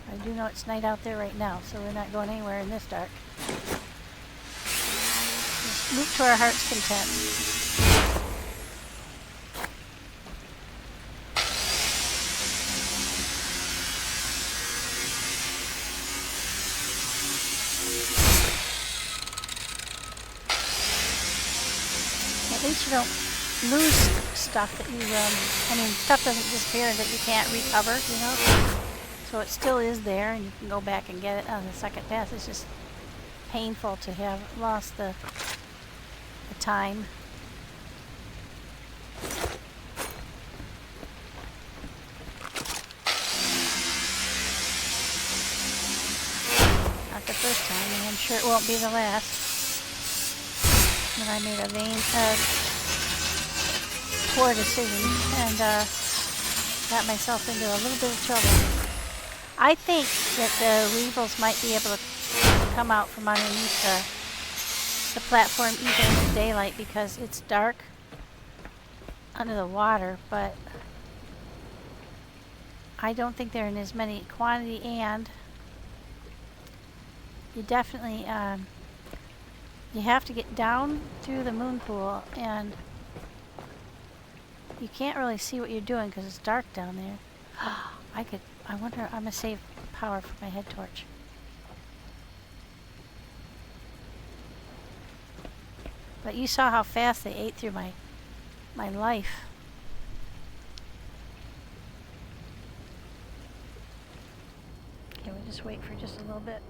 I do know it's night out there right now, so we're not going anywhere in this dark. Just move to our heart's content. At least you don't lose stuff that you, I mean, stuff doesn't disappear that you can't recover, you know? So it still is there, and you can go back and get it on the second pass. It's just painful to have lost the time. Not the first time, and I'm sure it won't be the last. But I made a poor decision, and got myself into a little bit of trouble. I think that the weevils might be able to come out from underneath the platform even in daylight because it's dark under the water, but I don't think they're in as many quantity, and you definitely you have to get down through the moon pool, and you can't really see what you're doing because it's dark down there. I wonder, I'm gonna save power for my head torch. But you saw how fast they ate through my life. Okay, we'll just wait for just a little bit.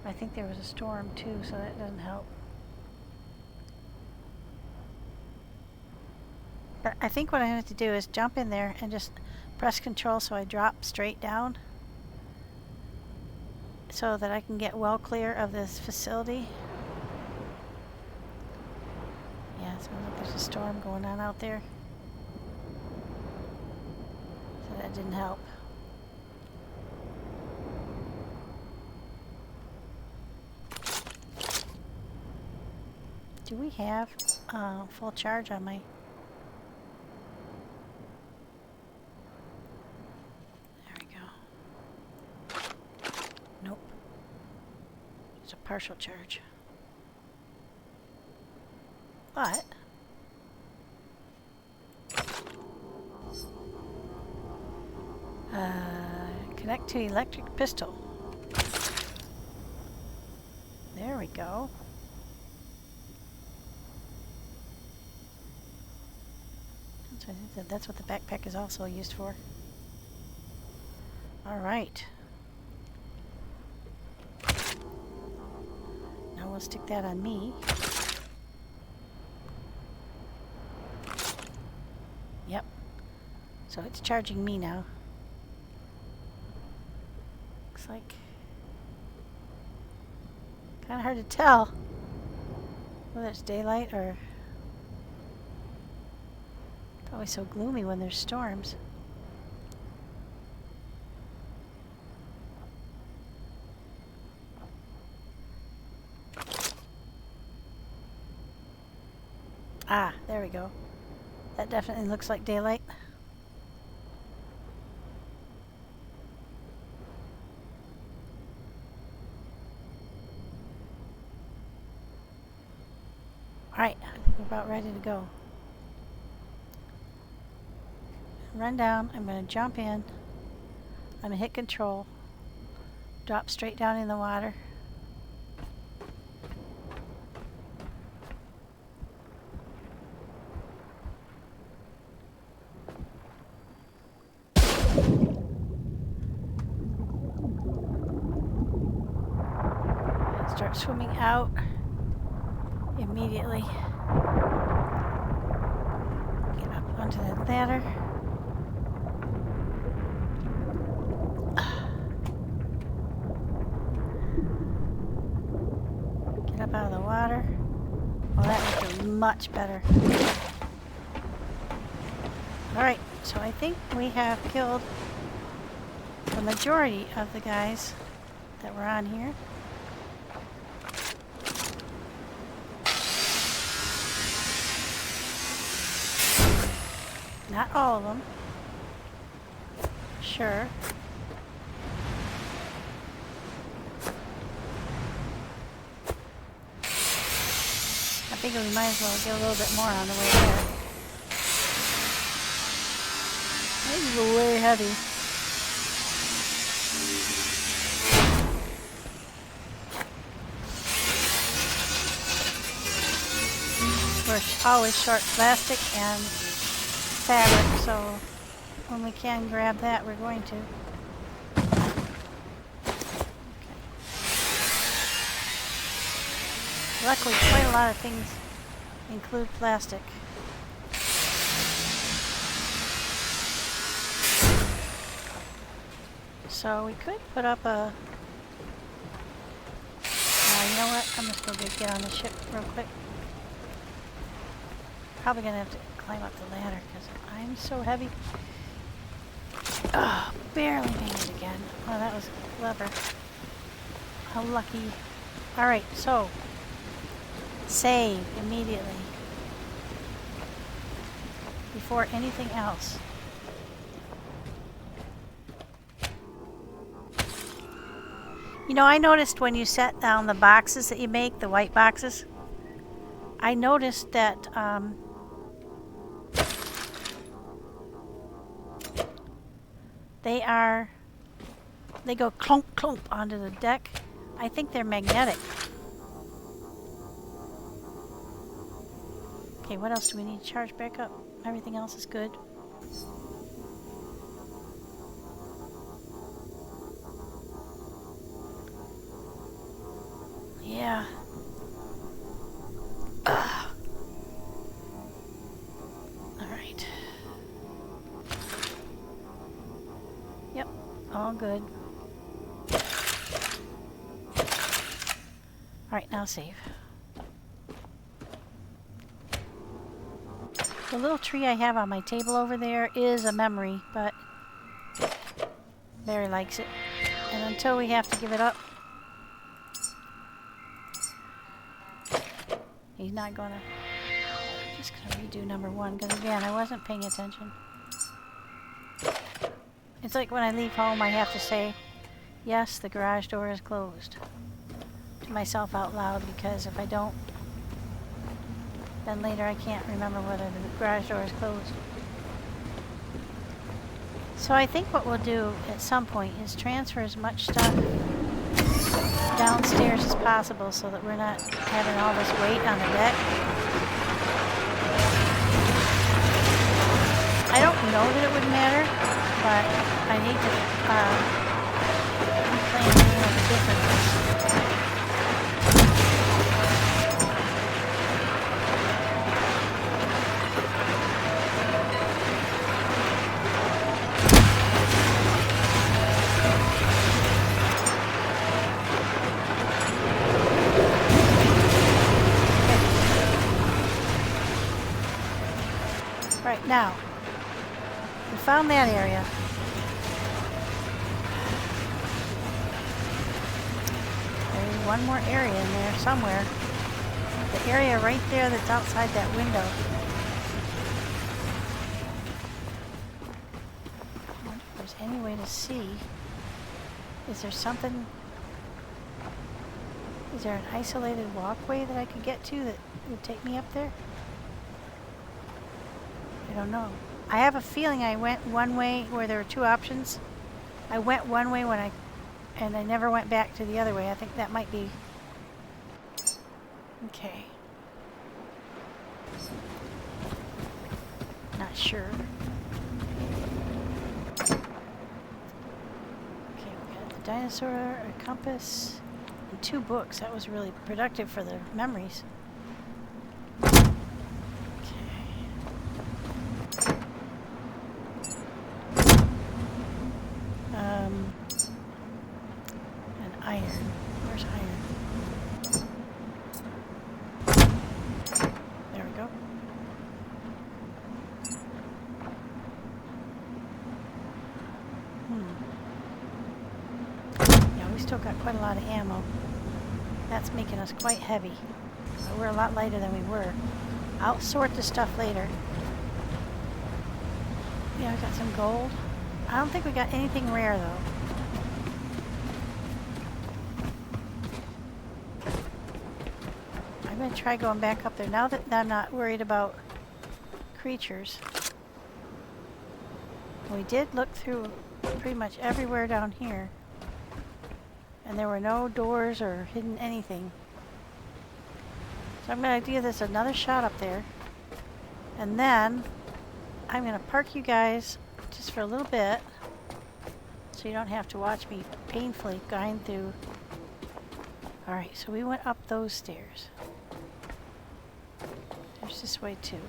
I think there was a storm too, so that doesn't help. But I think what I have to do is jump in there and just press control so I drop straight down so that I can get well clear of this facility. Yeah, it sounds like there's a storm going on out there. So that didn't help. Do we have full charge on my... There we go. Nope. It's a partial charge. But... connect to electric pistol. There we go. I think that's what the backpack is also used for. All right. Now we'll stick that on me. Yep. So it's charging me now. Looks like kind of hard to tell whether it's daylight or... It's always so gloomy when there's storms. Ah, there we go. That definitely looks like daylight. Alright, I think we're about ready to go. Run down, I'm going to jump in, I'm going to hit control, drop straight down in the water. Start swimming out immediately. Get up onto the ladder. Up out of the water. Well, that looks much better. Alright, so I think we have killed the majority of the guys that were on here. Not all of them. Sure. I figure we might as well get a little bit more on the way there. This is way heavy. We're always short plastic and fabric, so when we can grab that, we're going to. Luckily, quite a lot of things include plastic. So we could put up a... you know what? I'm just going to get on the ship real quick. probably gonna have to climb up the ladder because I'm so heavy. Oh, barely made it again. Oh, that was clever. How lucky. Alright, so save immediately before anything else. You know, I noticed when you set down the boxes that you make, the white boxes, I noticed that they go clunk clunk onto the deck. I think they're magnetic. Okay, what else do we need to charge back up? Everything else is good. Yeah. Alright. Yep, all good. Alright, now save. The little tree I have on my table over there is a memory, but Barry likes it. And until we have to give it up, he's not gonna. I'm just gonna redo number 1, because again, I wasn't paying attention. It's like when I leave home, I have to say, yes, the garage door is closed, to myself out loud, because if I don't, then later I can't remember whether the garage door is closed. So I think what we'll do at some point is transfer as much stuff downstairs as possible so that we're not having all this weight on the deck. I don't know that it would matter, but I need to be playing a game of the differences. Right, now, we found that area. There's one more area in there somewhere. The area right there that's outside that window. I wonder if there's any way to see. Is there something... Is there an isolated walkway that I could get to that would take me up there? I don't know. I have a feeling I went one way where there were 2 options. I went one way and I never went back to the other way. I think that might be... Okay. Not sure. Okay, we got the dinosaur, a compass, and 2 books. That was really productive for the memories. An iron. Where's iron? There we go. Yeah, we still got quite a lot of ammo. That's making us quite heavy. But we're a lot lighter than we were. I'll sort the stuff later. Yeah, we got some gold. I don't think we got anything rare though. I'm going to try going back up there now that I'm not worried about creatures. We did look through pretty much everywhere down here, and there were no doors or hidden anything. So I'm going to give this another shot up there, and then I'm going to park you guys just for a little bit so you don't have to watch me painfully grind through. Alright, so we went up those stairs. There's this way too.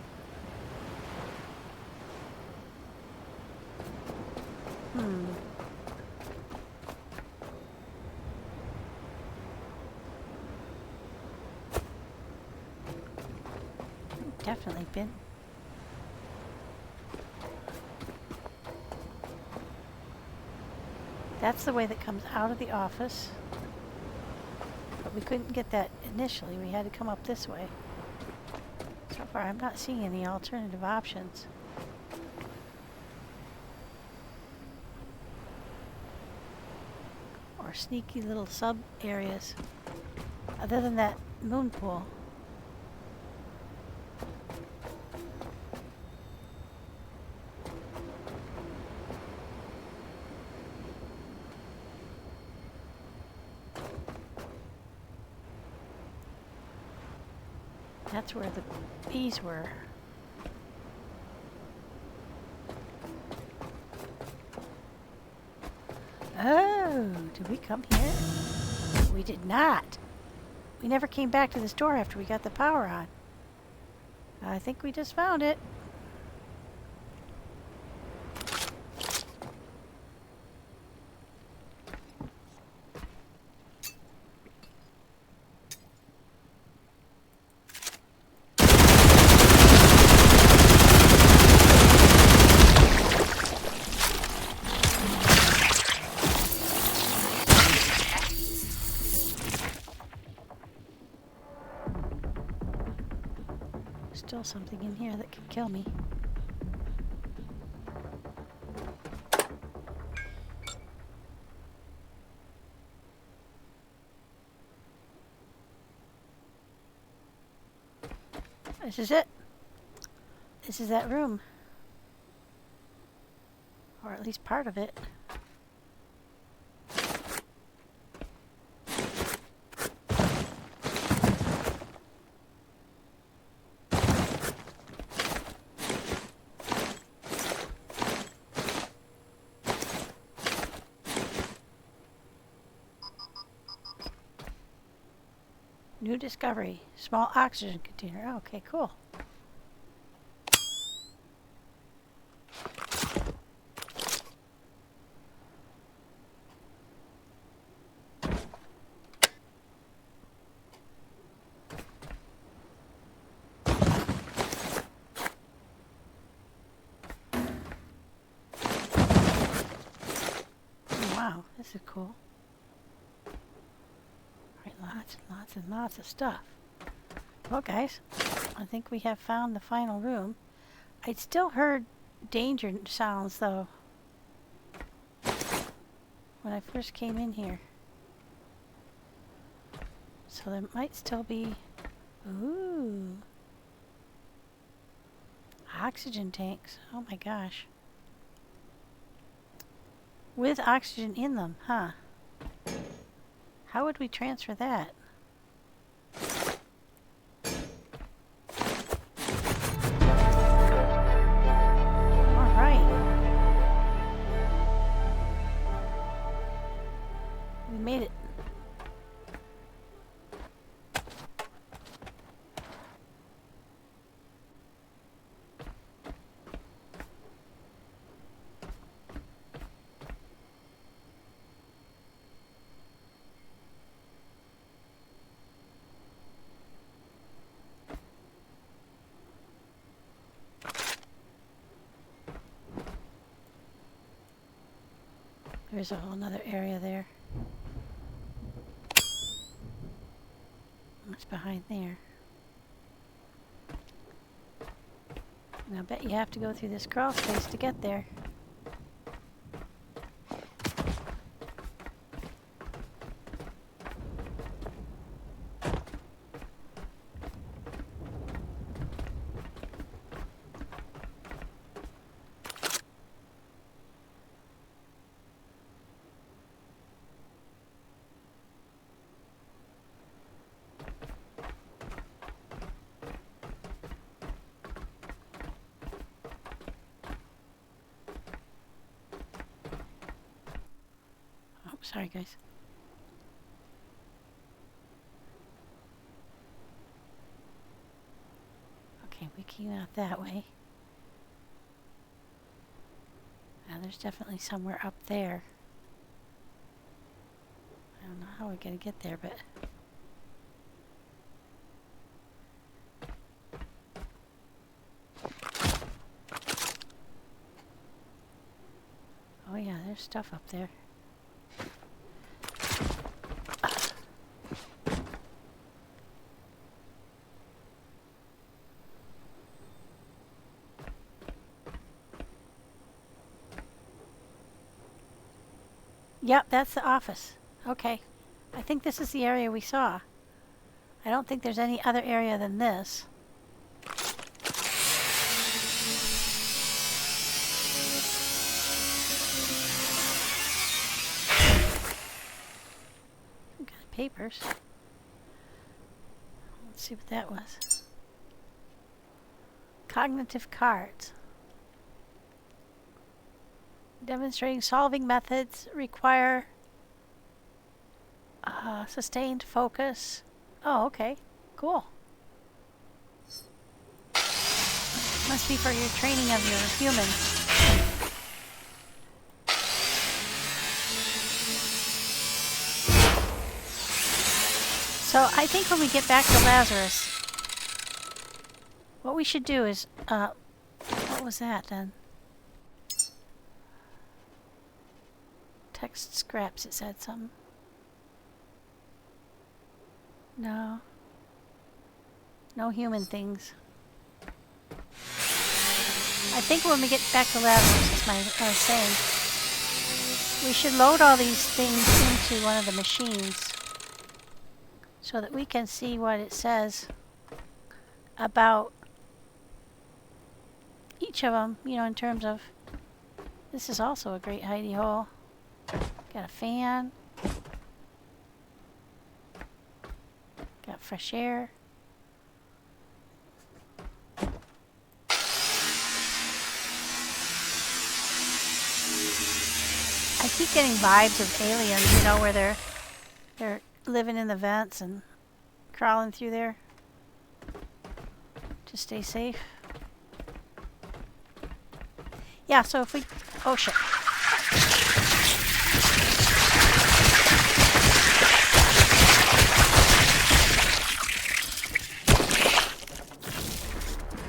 Definitely been That's the way that comes out of the office. But we couldn't get that initially. We had to come up this way. So far, I'm not seeing any alternative options. Or sneaky little sub areas. Other than that moon pool. That's where the bees were. Oh, did we come here? We did not. We never came back to this door after we got the power on. I think we just found it. Still something in here that could kill me. This is it. This is that room. Or at least part of it. New discovery. Small oxygen container. Okay, cool. Wow, this is cool. Lots and lots and lots of stuff. Well, guys, I think we have found the final room. I still heard danger sounds, though, when I first came in here. So there might still be... Ooh. Oxygen tanks. Oh my gosh. With oxygen in them, huh? How would we transfer that? All right. We made it. There's a whole nother area there. What's behind there? And I bet you have to go through this crawl space to get there. Sorry, guys. Okay, we came out that way. Now there's definitely somewhere up there. I don't know how we're gonna get there, but... Oh yeah, there's stuff up there. Yep, that's the office. Okay. I think this is the area we saw. I don't think there's any other area than this. Got papers. Let's see what that was. Cognitive cards. Demonstrating solving methods require sustained focus. Oh, okay. Cool. Must be for your training of your humans. So I think when we get back to Lazarus, what we should do is, what was that then? Text scraps, it said something. No. No human things. I think when we get back to Lazarus, as I was saying, we should load all these things into one of the machines so that we can see what it says about each of them, you know, in terms of... This is also a great hidey hole. Got a fan. Got fresh air. I keep getting vibes of Aliens, you know, where they're living in the vents and crawling through there to stay safe. Yeah, so if we... Oh, shit.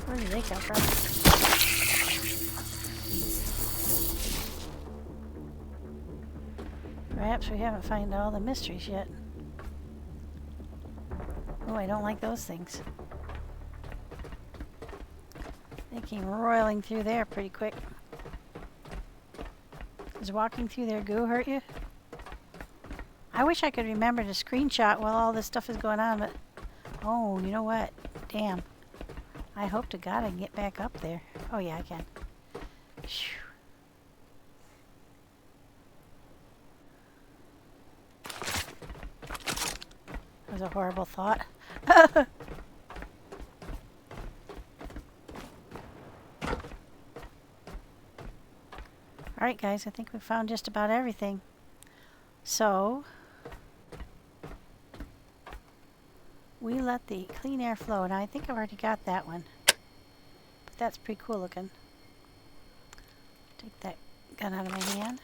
Where did they come from? Perhaps we haven't found all the mysteries yet. Oh, I don't like those things. They came roiling through there pretty quick. Does walking through their goo hurt you? I wish I could remember to screenshot while all this stuff is going on, but... Oh, you know what? Damn. I hope to God I can get back up there. Oh yeah, I can. Phew. That was a horrible thought. Alright guys, I think we found just about everything. So, we let the clean air flow. Now I think I've already got that one. But that's pretty cool looking. Take that gun out of my hand.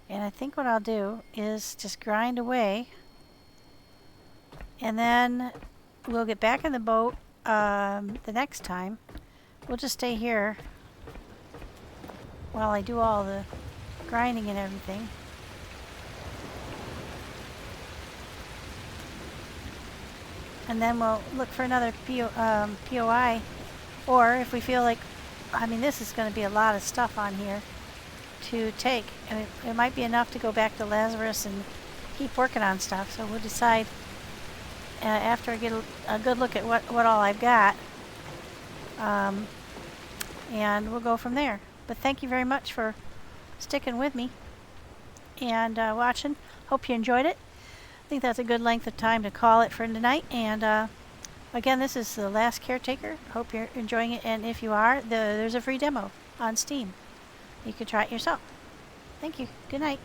And I think what I'll do is just grind away. And then we'll get back in the boat the next time. We'll just stay here while I do all the grinding and everything. And then we'll look for another POI. Or if we feel like, I mean, this is going to be a lot of stuff on here to take. And it might be enough to go back to Lazarus and keep working on stuff. So we'll decide after I get a good look at what all I've got. And we'll go from there. But thank you very much for sticking with me and watching. Hope you enjoyed it. I think that's a good length of time to call it for tonight. And again, this is The Last Caretaker. Hope you're enjoying it. And if you are, there's a free demo on Steam. You can try it yourself. Thank you. Good night.